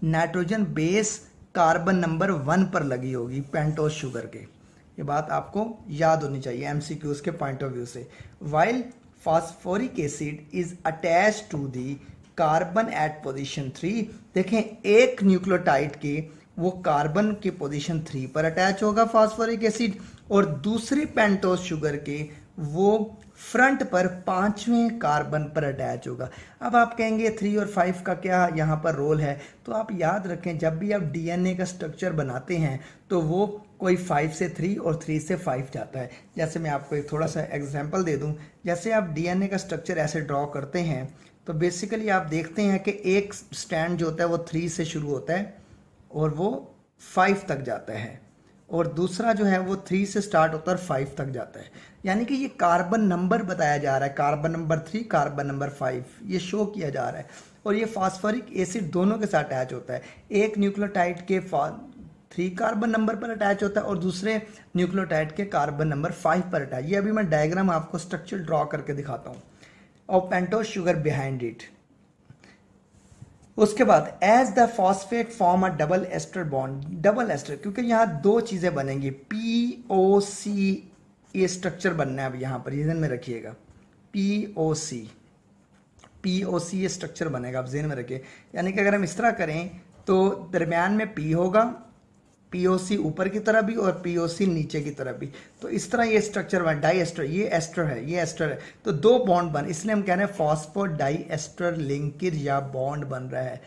नाइट्रोजन बेस कार्बन नंबर 1 पर लगी होगी पेंटोज शुगर के। ये बात आपको याद होनी चाहिए एमसीक्यूज के पॉइंट ऑफ व्यू से। While phosphoric acid is attach to the carbon at position 3, देखें एक न्यूक्लियोटाइड के वो कार्बन के पोजीशन 3 पर अटैच होगा फॉस्फोरिक एसिड, और दूसरे पेंटोज शुगर के वो फ्रंट पर 5वें कार्बन पर अटैच होगा। अब आप कहेंगे 3 और 5 का क्या यहाँ पर रोल है, तो आप याद रखें जब भी आप डीएनए का स्ट्रक्चर बनाते हैं तो वो कोई 5 से 3 और 3 से 5 जाता है। जैसे मैं आपको एक थोड़ा सा एग्जांपल दे दूं, जैसे आप डीएनए का स्ट्रक्चर ऐसे ड्रॉ करते हैं तो बेसिकली आप देखते हैं कि एक स्टैंड जो होता है वो 3 से शुरू होता है और वो 5 तक जाता है, और दूसरा जो है वो 3 से स्टार्ट होता है और 5 तक जाता है। यानी कि ये कार्बन नंबर बताया जा रहा है, कार्बन नंबर 3, कार्बन नंबर 5, ये शो किया जा रहा है। और ये फास्फोरिक एसिड दोनों के साथ अटैच होता है, एक न्यूक्लियोटाइड के 3 कार्बन नंबर पर अटैच होता है और दूसरे न्यूक्लियोटाइड के कार्बन नंबर 5 पर अटैच। ये अभी मैं डायग्राम आपको स्ट्रक्चर ड्रॉ करके दिखाता हूँ। और पेंटोज शुगर बिहाइंड इट। उसके बाद as the phosphate form a double ester bond, double ester क्योंकि यहाँ दो चीजें बनेंगी, POC ये स्ट्रक्चर बनना है। अब यहाँ पर जेन में रखिएगा POC ये स्ट्रक्चर बनेगा, आप जेन में रखिए। यानी कि अगर हम इस तरह करें तो दरमियान में P होगा, POC ऊपर की तरफ भी और POC नीचे की तरफ भी, तो इस तरह ये स्ट्रक्चर बन, डाई एस्टर, ये एस्टर है, ये एस्टर है, तो दो बॉन्ड बन, इसलिए हम कह रहे हैं फॉस्फो डाई एस्टर लिंकेज या बॉन्ड बन रहा है।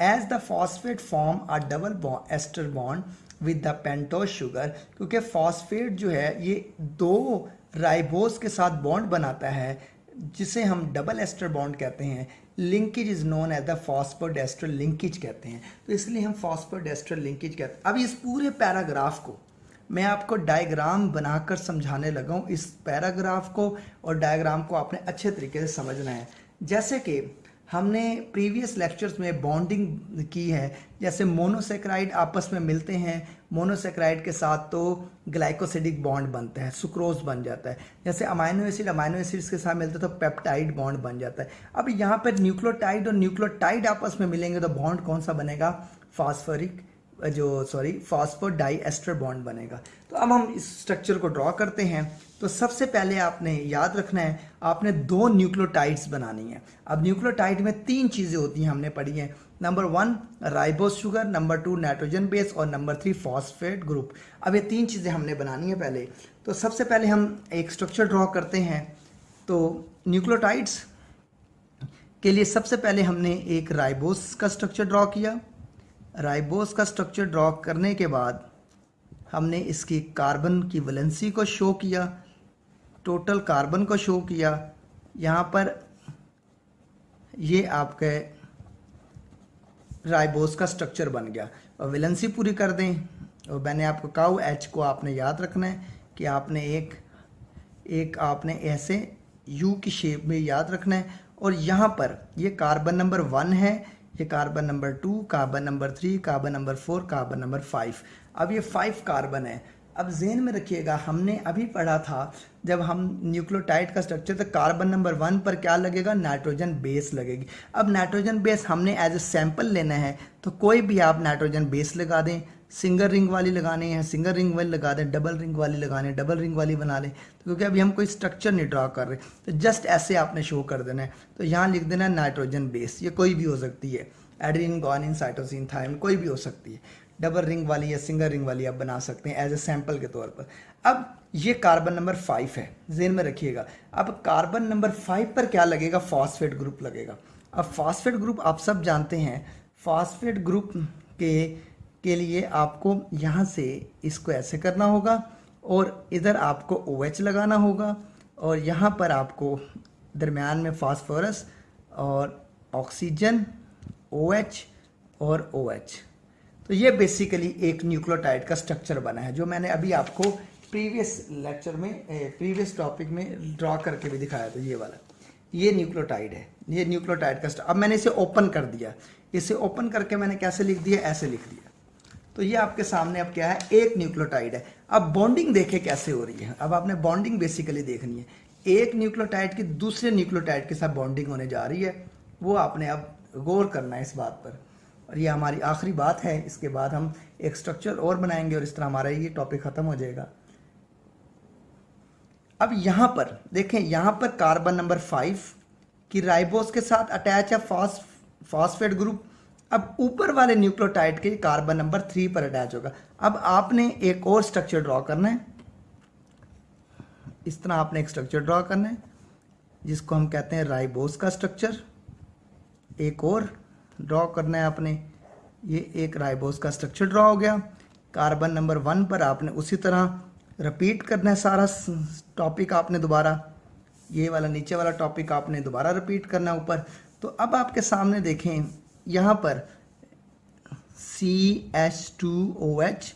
As the phosphate form a double ester bond with the pentose sugar, क्योंकि फॉस्फेट जो है ये दो राइबोस के साथ बॉन्ड बनाता है जिसे हम डबल एस्टर बॉन्ड कहते हैं। Linkage is known as the phosphodiester linkage कहते हैं, तो इसलिए हम फॉस्फोडेस्टर लिंकेज कहते हैं। अब इस पूरे पैराग्राफ को मैं आपको डायग्राम बनाकर समझाने लगा हूँ। इस पैराग्राफ को और डायग्राम को आपने अच्छे तरीके से समझना है। जैसे कि हमने प्रीवियस लेक्चर्स में बॉन्डिंग की है, जैसे मोनोसेक्राइड आपस में मिलते हैं, मोनोसेक्राइड के साथ तो ग्लाइकोसिडिक बॉन्ड बनता है, सुक्रोज बन जाता है। जैसे अमाइनो एसिड्स के साथ मिलते हैं तो पेप्टाइड बॉन्ड बन जाता है। अब यहाँ पर न्यूक्लियोटाइड और न्यूक्लियोटाइड आपस में मिलेंगे तो बॉन्ड कौन सा बनेगा, फॉस्फोडाइएस्टर बॉन्ड बनेगा। तो अब हम इस स्ट्रक्चर को ड्रॉ करते हैं। तो सबसे पहले आपने याद रखना है, आपने दो न्यूक्लियोटाइड्स बनानी है। अब न्यूक्लियोटाइड में 3 चीज़ें होती हैं, हमने पढ़ी हैं। Number 1 ribose sugar, number 2 nitrogen base और नंबर 3 फॉस्फेट ग्रुप। अब ये 3 चीज़ें हमने बनानी है पहले। तो सबसे पहले हम एक स्ट्रक्चर ड्रॉ करते हैं। तो न्यूक्लियोटाइड्स के लिए सबसे पहले हमने एक राइबोस का स्ट्रक्चर ड्रॉ किया। राइबोस का स्ट्रक्चर ड्रॉ करने के बाद हमने इसकी कार्बन की वैलेंसी को शो किया, टोटल कार्बन को शो किया। यहाँ पर ये आपके राइबोस का स्ट्रक्चर बन गया और वैलेंसी पूरी कर दें। और मैंने आपको कहा H को आपने याद रखना है कि आपने एक आपने ऐसे U की शेप में याद रखना है। और यहाँ पर ये कार्बन नंबर 1 है, ये carbon number 2, carbon number 3, carbon number 4, carbon number 5। अब ये 5 कार्बन है। अब ज़हन में रखिएगा, हमने अभी पढ़ा था जब हम न्यूक्लियोटाइड का स्ट्रक्चर, तो कार्बन नंबर 1 पर क्या लगेगा, नाइट्रोजन बेस लगेगी। अब नाइट्रोजन बेस हमने एज ए सैंपल लेना है, तो कोई भी आप नाइट्रोजन बेस लगा दें। सिंगल रिंग वाली लगानी है, सिंगल रिंग वाली लगा दें, डबल रिंग वाली लगानी है, डबल रिंग वाली बना लें। तो क्योंकि अभी हम कोई स्ट्रक्चर नहीं ड्रॉ कर रहे, तो जस्ट ऐसे आपने शो कर देना है। तो यहाँ लिख देना है नाइट्रोजन बेस, ये कोई भी हो सकती है, एडेनिन, गुआनिन, साइटोसिन, थायमिन, कोई भी हो सकती है। डबल रिंग वाली या सिंगल रिंग वाली आप बना सकते हैं एज ए सैंपल के तौर पर। अब ये कार्बन नंबर 5 है, ज़हन में रखिएगा। अब कार्बन नंबर 5 पर क्या लगेगा, फॉस्फेट ग्रुप लगेगा। अब फॉस्फेट ग्रुप आप सब जानते हैं, फॉस्फेट ग्रुप के लिए आपको यहाँ से इसको ऐसे करना होगा और इधर आपको OH लगाना होगा और यहाँ पर आपको दरमियान में फास्फोरस और ऑक्सीजन, OH और OH। तो ये बेसिकली एक न्यूक्लियोटाइड का स्ट्रक्चर बना है, जो मैंने अभी आपको प्रीवियस लेक्चर में, प्रीवियस टॉपिक में ड्रॉ करके भी दिखाया था। ये वाला, ये न्यूक्लियोटाइड है, ये न्यूक्लियोटाइड का अब मैंने इसे ओपन कर दिया। इसे ओपन करके मैंने कैसे लिख दिया, ऐसे लिख दिया। तो ये आपके सामने अब क्या है, एक न्यूक्लियोटाइड है। अब बॉन्डिंग देखे कैसे हो रही है। अब आपने बॉन्डिंग बेसिकली देखनी है, एक न्यूक्लियोटाइड की दूसरे न्यूक्लियोटाइड के साथ बॉन्डिंग होने जा रही है, वो आपने अब गौर करना है इस बात पर। और ये हमारी आखिरी बात है। इसके बाद हम एक स्ट्रक्चर और बनाएंगे और इस तरह हमारा ये टॉपिक ख़त्म हो जाएगा। अब यहाँ पर देखें, यहाँ पर कार्बन नंबर 5 की राइबोस के साथ अटैच है फॉस्फेट ग्रुप। अब ऊपर वाले न्यूक्लियोटाइड के कार्बन नंबर 3 पर अटैच होगा। अब आपने एक और स्ट्रक्चर ड्रॉ करना है। इस तरह आपने एक स्ट्रक्चर ड्रॉ करना है जिसको हम कहते हैं राइबोस का स्ट्रक्चर। एक और ड्रॉ करना है आपने। ये एक राइबोस का स्ट्रक्चर ड्रॉ हो गया। कार्बन नंबर 1 पर आपने उसी तरह रिपीट करना है सारा टॉपिक आपने दोबारा, ये वाला नीचे वाला टॉपिक आपने दोबारा रिपीट करना है ऊपर। तो अब आपके सामने देखें यहाँ पर CH2OH,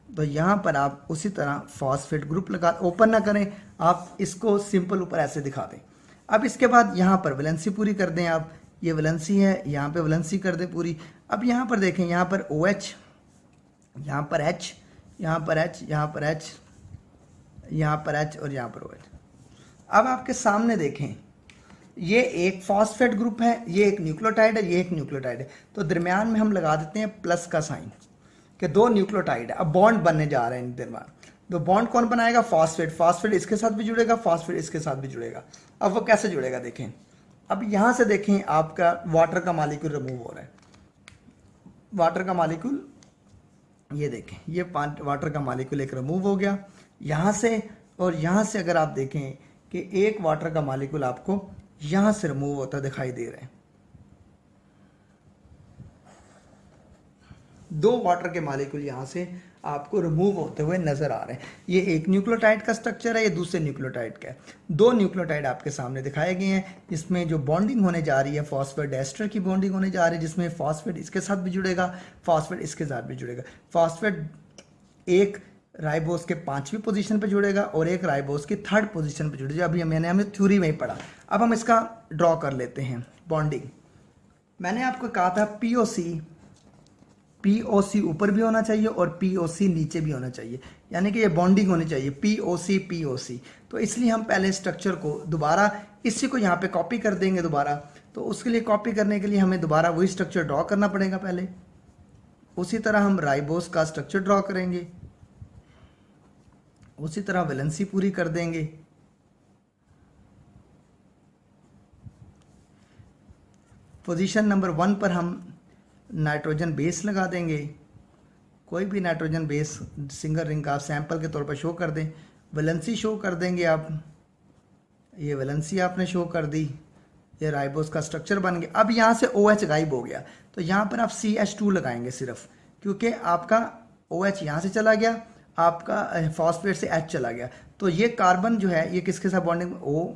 तो यहाँ पर आप उसी तरह फॉस्फेट ग्रुप लगा, ओपन ना करें आप, इसको सिंपल ऊपर ऐसे दिखा दें। अब इसके बाद यहाँ पर वैलेंसी पूरी कर दें आप, ये वैलेंसी है, यहाँ पे वैलेंसी कर दें पूरी। अब यहाँ पर देखें, यहाँ पर OH, यहाँ पर H, यहाँ पर H, यहाँ पर H, यहाँ पर H और यहाँ पर OH। अब आपके सामने देखें, ये एक फॉस्फेट ग्रुप है, ये एक न्यूक्लियोटाइड है, ये एक न्यूक्लियोटाइड है। तो दरमियान में हम लगा देते हैं प्लस का साइन कि दो न्यूक्लियोटाइड है। अब बॉन्ड बनने जा रहे हैं इन दरमियान। तो बॉन्ड कौन बनाएगा? फॉस्फेट इसके साथ भी जुड़ेगा, फॉस्फेट इसके साथ भी जुड़ेगा। अब वो कैसे जुड़ेगा देखें। अब यहाँ से देखें, आपका वाटर का मॉलिक्यूल रिमूव हो रहा है। वाटर का मॉलिक्यूल, ये देखें, ये वाटर का मॉलिक्यूल एक रिमूव हो गया यहाँ से, और यहाँ से अगर आप देखें कि एक वाटर का मॉलिक्यूल आपको यहाँ से रिमूव होता दिखाई दे रहा है। दो वाटर के मॉलिक्यूल यहाँ से आपको रिमूव होते हुए नजर आ रहे हैं। ये एक न्यूक्लियोटाइड का स्ट्रक्चर है, ये दूसरे न्यूक्लियोटाइड का है। दो न्यूक्लियोटाइड आपके सामने दिखाए गए हैं, जिसमें जो बॉन्डिंग होने जा रही है फॉस्फेट एस्टर की बॉन्डिंग होने जा रही है, जिसमें फॉस्फेट इसके साथ भी जुड़ेगा, फॉस्फेट इसके साथ भी जुड़ेगा। फॉस्फेट एक राइबोस के 5वीं पोजीशन पे जुड़ेगा और एक राइबोस की 3rd पोजीशन पे जुड़ेगा। अभी हमने थ्योरी में ही पढ़ा। अब हम इसका ड्रॉ कर लेते हैं बॉन्डिंग। मैंने आपको कहा था POC ऊपर भी होना चाहिए और POC नीचे भी होना चाहिए, यानी कि ये बॉन्डिंग होनी चाहिए POC। तो इसलिए हम पहले स्ट्रक्चर को दोबारा इसी को यहाँ पे कॉपी कर देंगे दोबारा। तो उसके लिए कॉपी करने के लिए हमें दोबारा वही स्ट्रक्चर ड्रॉ करना पड़ेगा पहले। उसी तरह हम राइबोस का स्ट्रक्चर ड्रॉ करेंगे, उसी तरह वैलेंसी पूरी कर देंगे। पोजीशन नंबर 1 पर हम नाइट्रोजन बेस लगा देंगे। कोई भी नाइट्रोजन बेस सिंगल रिंग का आप सैंपल के तौर पर शो कर दें। वैलेंसी शो कर देंगे आप, ये वैलेंसी आपने शो कर दी, ये राइबोस का स्ट्रक्चर बन गया। अब यहाँ से OH गायब हो गया, तो यहाँ पर आप CH2 लगाएंगे सिर्फ, क्योंकि आपका OH यहाँ से चला गया, आपका फॉस्फेट से H चला गया। तो ये कार्बन जो है ये किसके साथ बॉन्डिंग? O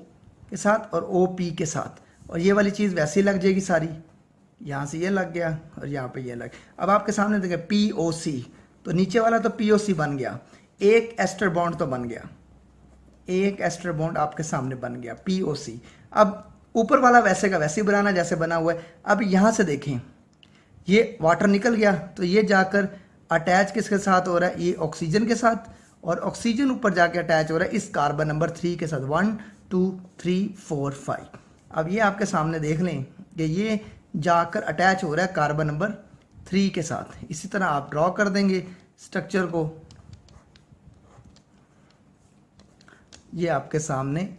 के साथ और OP के साथ। और ये वाली चीज़ वैसे ही लग जाएगी सारी, यहाँ से ये लग गया और यहाँ पे ये लग। अब आपके सामने देखें POC, तो नीचे वाला तो POC बन गया, एक एस्टर बॉन्ड तो बन गया, एक एस्टर बॉन्ड आपके सामने बन गया POC। अब ऊपर वाला वैसे का वैसे ही बनाना जैसे बना हुआ है। अब यहाँ से देखें, ये वाटर निकल गया, तो ये जाकर अटैच किसके साथ हो रहा है? ये ऑक्सीजन के साथ, और ऑक्सीजन ऊपर जाके अटैच हो रहा है इस कार्बन नंबर 3 के साथ। 1 2 3 4 5। अब ये आपके सामने देख लें कि ये जाकर अटैच हो रहा है कार्बन नंबर 3 के साथ। इसी तरह आप ड्रॉ कर देंगे स्ट्रक्चर को, ये आपके सामने,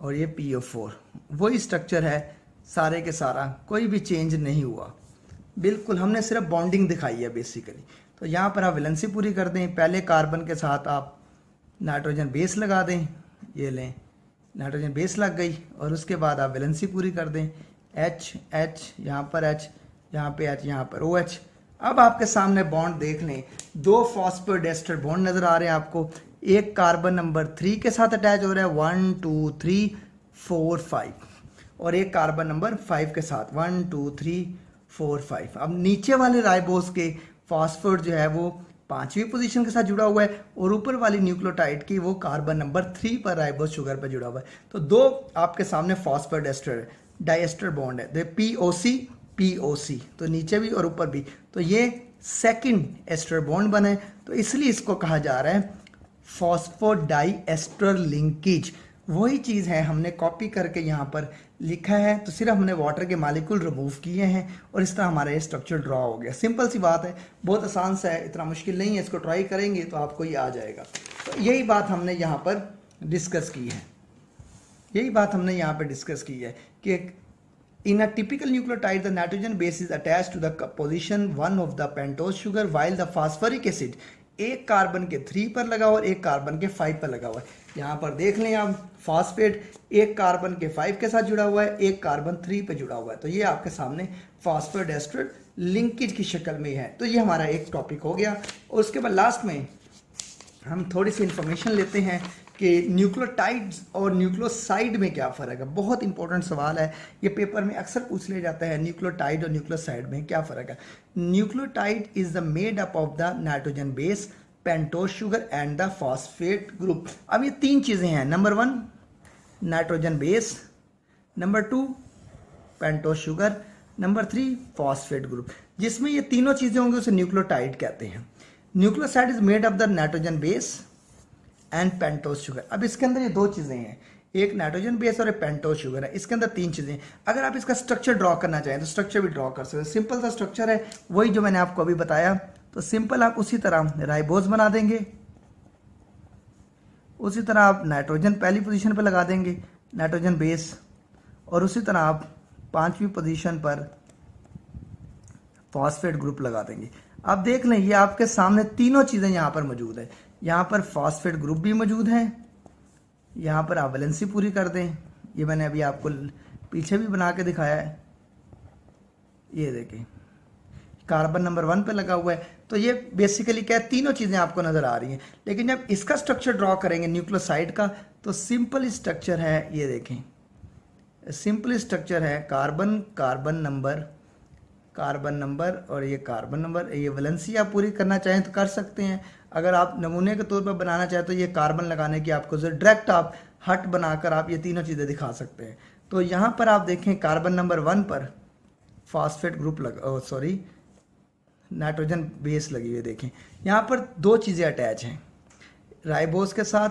और ये PO4 वही स्ट्रक्चर है सारे के सारा, कोई भी चेंज नहीं हुआ बिल्कुल। हमने सिर्फ बॉन्डिंग दिखाई है बेसिकली। तो यहाँ पर आप वैलेंसी पूरी कर दें। पहले कार्बन के साथ आप नाइट्रोजन बेस लगा दें, ये लें, नाइट्रोजन बेस लग गई, और उसके बाद आप वैलेंसी पूरी कर दें। H यहाँ पर H, यहाँ पे H, यहाँ पर OH। अब आपके सामने बॉन्ड देख लें, दो फॉस्फोडेस्टर बॉन्ड नजर आ रहे हैं आपको। एक कार्बन नंबर 3 के साथ अटैच हो रहा है 1 2 3 4 5, और एक कार्बन नंबर 5 के साथ 1 2 3 4 5। अब नीचे वाले राइबोस के फॉस्फेट जो है वो 5वीं पोजीशन के साथ जुड़ा हुआ है, और ऊपर वाली न्यूक्लियोटाइड की वो कार्बन नंबर 3 पर राइबोस शुगर पर जुड़ा हुआ है। तो दो आपके सामने फॉस्फोडेस्टर डाइएस्टर बॉन्ड है, POC, तो नीचे भी और ऊपर भी। तो ये सेकंड एस्टर बॉन्ड बने, तो इसलिए इसको कहा जा रहा है फॉस्फोडाइएस्टर लिंकेज। वही चीज़ है हमने कॉपी करके यहाँ पर लिखा है, तो सिर्फ हमने वाटर के मालिक्यूल रिमूव किए हैं और इस तरह हमारा ये स्ट्रक्चर ड्रॉ हो गया। सिंपल सी बात है, बहुत आसान सा है, इतना मुश्किल नहीं है, इसको ट्राई करेंगे तो आपको ये आ जाएगा। तो यही बात हमने यहाँ पर डिस्कस की है, यही बात हमने यहाँ पर डिस्कस की है कि in a typical nucleotide the nitrogen base is attached to the position 1 of the pentose sugar while the phosphoric acid एक कार्बन के 3 पर लगा हुआ और एक कार्बन के 5 पर लगा हुआ है। यहाँ पर देख लें आप, फॉस्फेट एक कार्बन के 5 के साथ जुड़ा हुआ है, एक कार्बन 3 पे जुड़ा हुआ है, तो ये आपके सामने फॉस्फोडेस्टर लिंकेज की शक्ल में है। तो ये हमारा एक टॉपिक हो गया। और उसके बाद लास्ट में हम थोड़ी सी इंफॉर्मेशन लेते हैं कि न्यूक्लियोटाइड्स और न्यूक्लियोसाइड में क्या फ़र्क है। बहुत इंपॉर्टेंट सवाल है, ये पेपर में अक्सर पूछ लिया जाता है, न्यूक्लियोटाइड और न्यूक्लियोसाइड में क्या फ़र्क है। Nucleotide is the made up of the nitrogen base, pentose sugar and the phosphate group. अब ये 3 चीज़ें हैं, number 1 nitrogen base, number 2 pentose sugar, number 3 phosphate group. जिसमें ये तीनों चीज़ें होंगी उसे न्यूक्लियोटाइड कहते हैं। Nucleoside is made of the nitrogen base and pentose sugar. अब इसके अंदर ये 2 चीज़ें हैं, एक नाइट्रोजन बेस और एक पेंटोज शुगर है। इसके अंदर 3 चीज़ें। अगर आप इसका स्ट्रक्चर ड्रॉ करना चाहें तो स्ट्रक्चर भी ड्रॉ कर सकते हैं। सिंपल सा स्ट्रक्चर है, वही जो मैंने आपको अभी बताया। तो सिंपल आप उसी तरह राइबोज बना देंगे, उसी तरह आप नाइट्रोजन पहली पोजीशन पर लगा देंगे नाइट्रोजन बेस, और उसी तरह आप 5वीं पोजीशन पर फॉस्फेट ग्रुप लगा देंगे। अब देख लें, ये आपके सामने तीनों चीज़ें यहाँ पर मौजूद है। यहाँ पर फॉस्फेट ग्रुप भी मौजूद है, यहाँ पर आप वैलेंसी पूरी कर दें। ये मैंने अभी आपको पीछे भी बना के दिखाया है, ये देखें कार्बन नंबर 1 पे लगा हुआ है। तो ये बेसिकली क्या है, तीनों चीज़ें आपको नज़र आ रही हैं। लेकिन जब इसका स्ट्रक्चर ड्रॉ करेंगे न्यूक्लियोसाइड का, तो सिंपल स्ट्रक्चर है, ये देखें सिंपल स्ट्रक्चर है, कार्बन कार्बन नंबर और ये कार्बन नंबर। ये वैलेंसी आप पूरी करना चाहें तो कर सकते हैं। अगर आप नमूने के तौर पर बनाना चाहें तो ये कार्बन लगाने की आपको डायरेक्ट आप हट बनाकर आप ये तीनों चीज़ें दिखा सकते हैं। तो यहाँ पर आप देखें कार्बन नंबर 1 पर फॉस्फेट ग्रुप नाइट्रोजन बेस लगी हुई। देखें यहाँ पर 2 चीज़ें अटैच हैं, राइबोस के साथ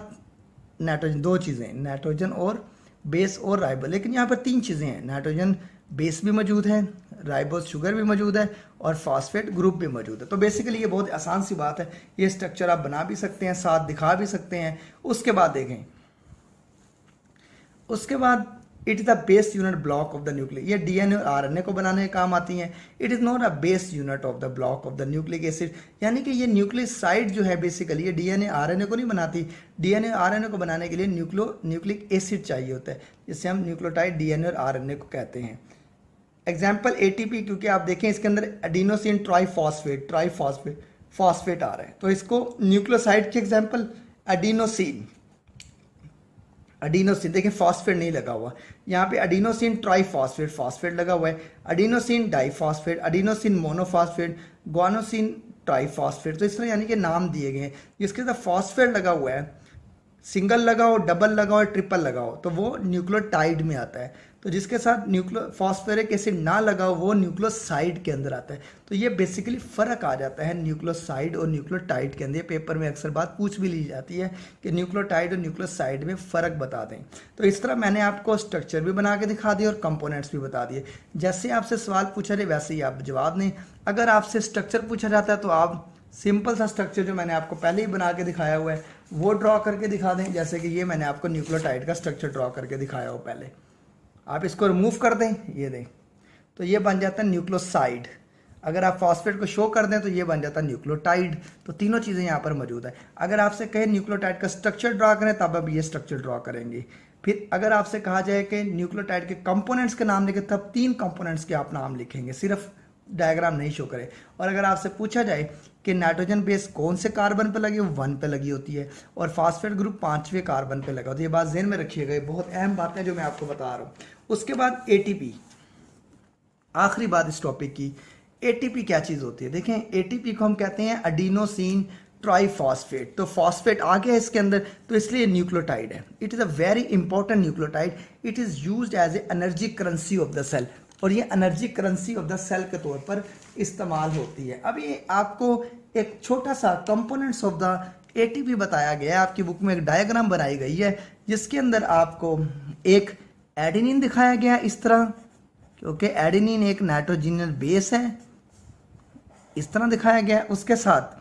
नाइट्रोजन, 2 चीज़ें, नाइट्रोजन और बेस और राइबोस। लेकिन यहाँ पर 3 चीज़ें हैं, नाइट्रोजन बेस भी मौजूद है, राइबोस शुगर भी मौजूद है और फॉस्फेट ग्रुप भी मौजूद है। तो बेसिकली ये बहुत आसान सी बात है, ये स्ट्रक्चर आप बना भी सकते हैं, साथ दिखा भी सकते हैं। उसके बाद देखें, उसके बाद it is the base unit block of the nucleic. ये डीएनए और आरएनए को बनाने के काम आती हैं। It is not a base unit of the block of the nucleic acid, यानी कि ये न्यूक्लियोसाइड जो है बेसिकली ये डीएनए आरएनए को नहीं बनाती। डीएनए आरएनए को बनाने के लिए न्यूक्लिक एसिड चाहिए होता है, जिससे हम न्यूक्लियोटाइड डीएनए और आरएनए को कहते हैं। एग्जाम्पल एटीपी, क्योंकि आप देखें इसके अंदर एडिनोसिन ट्राइफॉस्फेट फॉस्फेट आ रहा है, तो इसको न्यूक्लियोसाइड की एग्जाम्पल एडिनोसिन देखें फॉस्फेट नहीं लगा हुआ, यहाँ पे एडिनोसिन ट्राइफॉस्फेट फॉस्फेट लगा हुआ है, adenosine diphosphate, adenosine monophosphate, guanosine triphosphate. तो इस तरह यानी कि नाम दिए गए हैं। जिसके साथ फॉस्फेट लगा हुआ है, सिंगल लगाओ, डबल लगाओ, ट्रिपल लगाओ, तो वो न्यूक्लियोटाइड में आता है। तो जिसके साथ फॉस्फेरिक एसिड ना लगाओ वो न्यूक्लियोसाइड के अंदर आता है। तो ये बेसिकली फ़र्क आ जाता है न्यूक्लियोसाइड और न्यूक्लियोटाइड के अंदर। पेपर में अक्सर बात पूछ भी ली जाती है कि न्यूक्लियोटाइड और न्यूक्लियोसाइड में फ़र्क बता दें। तो इस तरह मैंने आपको स्ट्रक्चर भी बना के दिखा दिए और कंपोनेंट्स भी बता दिए। जैसे आपसे सवाल पूछा जाए वैसे ही आप जवाब दें। अगर आपसे स्ट्रक्चर पूछा जाता है तो आप सिंपल सा स्ट्रक्चर जो मैंने आपको पहले ही बना के दिखाया हुआ है वो ड्रॉ करके दिखा दें। जैसे कि ये मैंने आपको न्यूक्लियोटाइड का स्ट्रक्चर ड्रॉ करके दिखाया हो पहले, आप इसको रिमूव कर दें, ये दें, तो ये बन जाता है न्यूक्लियोसाइड। अगर आप फॉस्फेट को शो कर दें तो ये बन जाता है न्यूक्लियोटाइड। तो तीनों चीज़ें यहाँ पर मौजूद है। अगर आपसे कहें न्यूक्लियोटाइड का स्ट्रक्चर ड्रॉ करें तब अब ये स्ट्रक्चर ड्रॉ करेंगे। फिर अगर आपसे कहा जाए कि न्यूक्लियोटाइड के कंपोनेंट्स के नाम लिखें तब 3 कंपोनेंट्स के आप नाम लिखेंगे, सिर्फ डायग्राम नहीं शो करें। और अगर आपसे पूछा जाए कि नाइट्रोजन बेस कौन से कार्बन पे लगी, 1 पे लगी होती है और फॉस्फेट ग्रुप 5वें कार्बन पे लगा होता है। ये बात ज़हन में रखिएगा, ये बहुत अहम बात है जो मैं आपको बता रहा हूँ। उसके बाद एटीपी, आखिरी बात इस टॉपिक की, एटीपी क्या चीज़ होती है। देखें एटीपी को हम कहते हैं एडिनोसिन ट्राइफॉस्फेट। तो फॉस्फेट आ गया इसके अंदर, तो इसलिए न्यूक्लियोटाइड है। It is a very important nucleotide. It is used as a energy currency of the cell, और ये energy currency of the cell के तौर पर इस्तेमाल होती है। अब ये आपको एक छोटा सा कंपोनेंट्स ऑफ द एटीपी बताया गया है। आपकी बुक में एक डायग्राम बनाई गई है जिसके अंदर आपको एक एडेनिन दिखाया गया है इस तरह, क्योंकि एडेनिन एक नाइट्रोजनल बेस है, इस तरह दिखाया गया है। उसके साथ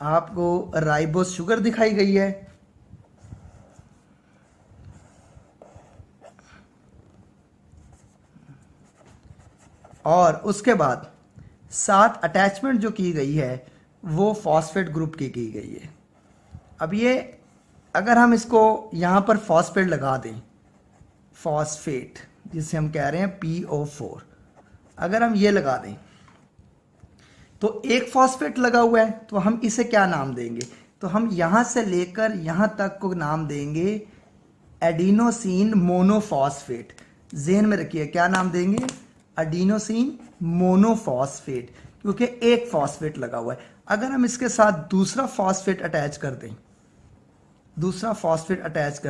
आपको राइबोस शुगर दिखाई गई है, और उसके बाद साथ अटैचमेंट जो की गई है वो फॉस्फेट ग्रुप की गई है। अब ये अगर हम इसको यहाँ पर फॉस्फेट लगा दें, फॉस्फेट जिसे हम कह रहे हैं PO4, अगर हम ये लगा दें तो एक फॉस्फेट लगा हुआ है, तो हम इसे क्या नाम देंगे? तो हम यहाँ से लेकर यहाँ तक को नाम देंगे एडिनोसिन मोनोफॉस्फेट। जेहन में रखिए क्या नाम देंगे? एडिनोसिन मोनोफॉस्फेट, क्योंकि एक फॉस्फेट लगा हुआ है। अगर हम इसके साथ दूसरा फॉस्फेट अटैच कर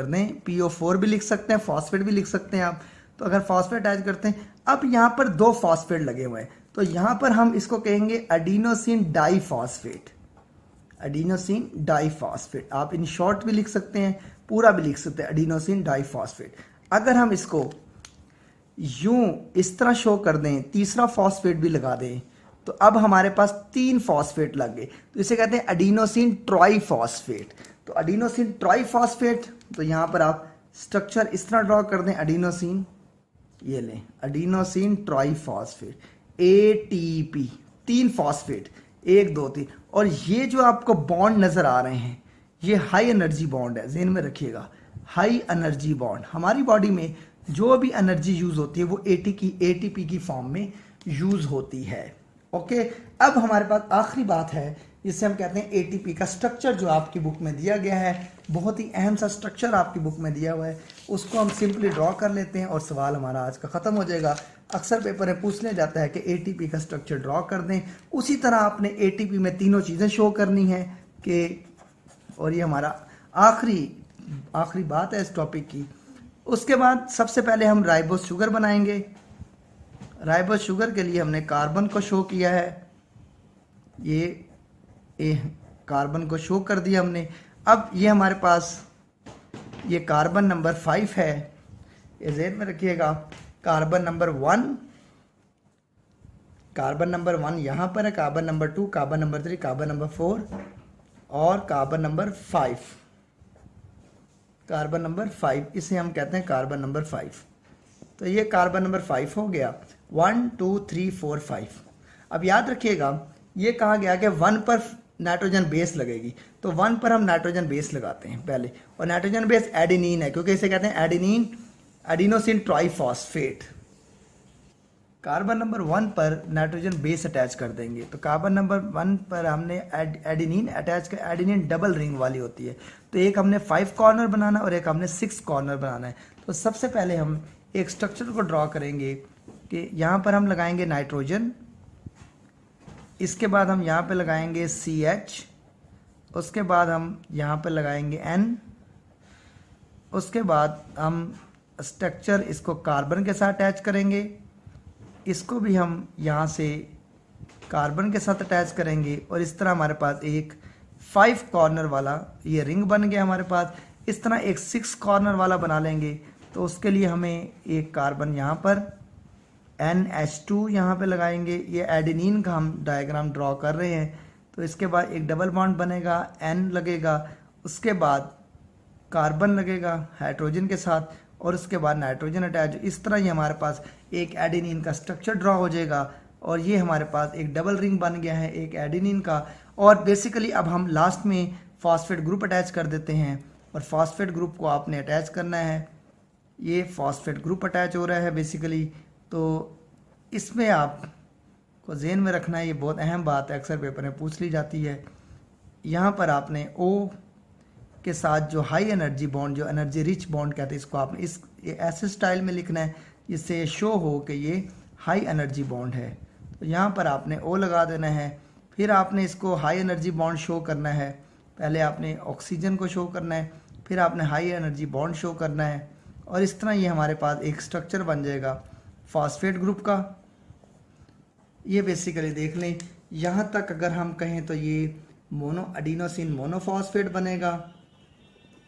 दें, PO4 भी लिख सकते हैं, फॉस्फेट भी लिख सकते हैं आप। तो अगर फॉस्फेट अटैच करते हैं, अब यहाँ पर दो फॉस्फेट लगे हुए हैं, तो यहाँ पर हम इसको कहेंगे एडिनोसिन डाइफॉस्फेट। एडिनोसिन डाइफॉस्फेट आप इन शॉर्ट भी लिख सकते हैं, पूरा भी लिख सकते हैं, एडिनोसिन डाइफॉस्फेट। अगर हम इसको यूं इस तरह शो कर दें, तीसरा फॉस्फेट भी लगा दें, तो अब हमारे पास 3 फॉस्फेट लग गए, तो इसे कहते हैं एडिनोसिन ट्राइफॉस्फेट। तो एडिनोसिन ट्राइफॉस्फेट, तो यहाँ पर आप स्ट्रक्चर इस तरह ड्रॉ कर दें, एडिनोसिन, ये लें एडिनोसिन ट्राइफॉस्फेट, ATP, 3 फॉस्फेट, 1 2 3। और ये जो आपको बॉन्ड नजर आ रहे हैं ये हाई एनर्जी बॉन्ड है, ज़हन में रखिएगा, हाई एनर्जी बॉन्ड। हमारी बॉडी में जो भी एनर्जी यूज होती है वो ATP की फॉर्म में यूज होती है। ओके, अब हमारे पास आखिरी बात है जिसे हम कहते हैं ATP का स्ट्रक्चर, जो आपकी बुक में दिया गया है। बहुत ही अहम सा स्ट्रक्चर आपकी बुक में दिया हुआ है, उसको हम सिंपली ड्रॉ कर लेते हैं और सवाल हमारा आज का ख़त्म हो जाएगा। अक्सर पेपर में पूछ लिया जाता है कि ATP का स्ट्रक्चर ड्रॉ कर दें, उसी तरह आपने ATP में तीनों चीज़ें शो करनी है कि, और ये हमारा आखिरी बात है इस टॉपिक की। उसके बाद सबसे पहले हम राइबोस शुगर बनाएंगे। राइबोस शुगर के लिए हमने कार्बन को शो किया है, ये कार्बन को शो कर दिया हमने। अब ये हमारे पास ये कार्बन नंबर 5 है, ये ज़हन में रखिएगा। कार्बन नंबर 1 यहाँ पर है, carbon number 2, carbon number 3, carbon number 4 और कार्बन नंबर 5। कार्बन नंबर 5 इसे हम कहते हैं कार्बन नंबर 5। तो ये कार्बन नंबर 5 हो गया, 1 2 3 4 5। अब याद रखिएगा ये कहा गया कि 1 पर नाइट्रोजन बेस लगेगी, तो 1 पर हम नाइट्रोजन बेस लगाते हैं पहले, और नाइट्रोजन बेस एडेनिन है, क्योंकि इसे कहते हैं एडिनोसिन ट्राइफॉस्फेट। कार्बन नंबर 1 पर नाइट्रोजन बेस अटैच कर देंगे, तो कार्बन नंबर 1 पर हमने एडेनिन अटैच कर, एडेनिन डबल रिंग वाली होती है, तो एक हमने 5 कॉर्नर बनाना और एक हमने 6 कॉर्नर बनाना है। तो सबसे पहले हम एक स्ट्रक्चर को ड्रॉ करेंगे कि यहाँ पर हम लगाएंगे नाइट्रोजन, इसके बाद हम यहाँ पे लगाएंगे CH, उसके बाद हम यहाँ पे लगाएंगे N, उसके बाद हम स्ट्रक्चर इसको कार्बन के साथ अटैच करेंगे, इसको भी हम यहाँ से कार्बन के साथ अटैच करेंगे, और इस तरह हमारे पास एक 5 कॉर्नर वाला ये रिंग बन गया हमारे पास। इस तरह एक 6 कॉर्नर वाला बना लेंगे, तो उसके लिए हमें एक कार्बन यहाँ पर NH2 यहाँ पे लगाएंगे, ये एडेनिन का हम डायग्राम ड्रॉ कर रहे हैं। तो इसके बाद एक डबल बॉन्ड बनेगा, N लगेगा, उसके बाद कार्बन लगेगा हाइड्रोजन के साथ, और उसके बाद नाइट्रोजन अटैच। इस तरह ही हमारे पास एक एडेनिन का स्ट्रक्चर ड्रॉ हो जाएगा, और ये हमारे पास एक डबल रिंग बन गया है एक एडेनिन का। और बेसिकली अब हम लास्ट में फॉस्फेट ग्रुप अटैच कर देते हैं, और फॉस्फेट ग्रुप को आपने अटैच करना है, ये फॉस्फेट ग्रुप अटैच हो रहा है बेसिकली। तो इसमें आपको ज़हन में रखना है, ये बहुत अहम बात है, अक्सर पेपर में पूछ ली जाती है। यहाँ पर आपने O के साथ जो हाई एनर्जी बॉन्ड, जो एनर्जी रिच बॉन्ड कहते हैं, इसको आपने ये ऐसे स्टाइल में लिखना है जिससे शो हो कि ये हाई एनर्जी बॉन्ड है। तो यहाँ पर आपने O लगा देना है, फिर आपने इसको हाई एनर्जी बॉन्ड शो करना है। पहले आपने ऑक्सीजन को शो करना है, फिर आपने हाई एनर्जी बॉन्ड शो करना है, और इस तरह ये हमारे पास एक स्ट्रक्चर बन जाएगा फॉस्फेट ग्रुप का। ये बेसिकली देख लें, यहाँ तक अगर हम कहें तो ये मोनो एडिनोसिन मोनोफॉस्फेट बनेगा।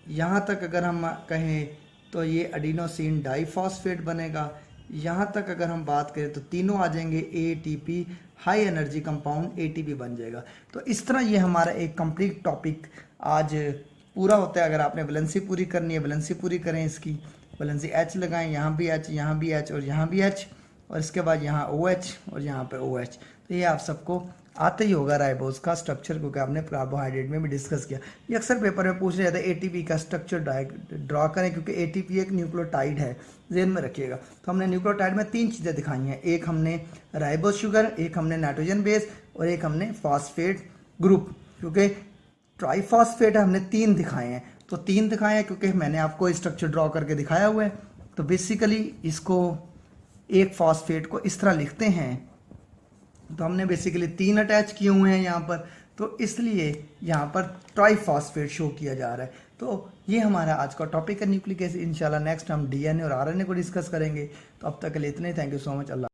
यहाँ तक अगर हम कहें तो ये एडिनोसिन डाइफॉस्फेट बनेगा। यहाँ तक अगर हम बात करें तो तीनों आ जाएंगे, ATP high energy compound ATP बन जाएगा। तो इस तरह ये हमारा एक कंप्लीट टॉपिक आज पूरा होता है। अगर आपने वैलेंसी पूरी करनी है, वैलेंसी पूरी करें, इसकी वैलेंसी H लगाएं, यहाँ भी H, यहाँ भी H और यहाँ भी H, और इसके बाद यहाँ OH और यहाँ पे OH। तो ये आप सबको आता ही होगा राइबोज का स्ट्रक्चर, क्योंकि आपने कार्बोहाइड्रेट में भी डिस्कस किया। ये अक्सर पेपर में पूछ रहे जाता है एटीपी का स्ट्रक्चर ड्रॉ करें, क्योंकि एटीपी एक न्यूक्लियोटाइड है, जेन में रखिएगा। तो हमने न्यूक्लियोटाइड में 3 चीज़ें दिखाई हैं, एक हमने राइबोज शुगर, एक हमने नाइट्रोजन बेस और एक हमने फॉस्फेट ग्रुप। क्योंकि ट्राइफॉस्फेट हमने 3 दिखाए हैं, तो 3 दिखाए हैं क्योंकि मैंने आपको स्ट्रक्चर ड्रॉ करके दिखाया हुआ है। तो बेसिकली इसको एक फॉस्फेट को इस तरह लिखते हैं, तो हमने बेसिकली 3 अटैच किए हुए हैं यहाँ पर, तो इसलिए यहाँ पर ट्राइफॉस्फेट शो किया जा रहा है। तो ये हमारा आज का टॉपिक है न्यूक्लिक एसिड। इंशाल्लाह नेक्स्ट हम डीएनए और आरएनए को डिस्कस करेंगे। तो अब तक के लिए इतने, thank you so much, Allah.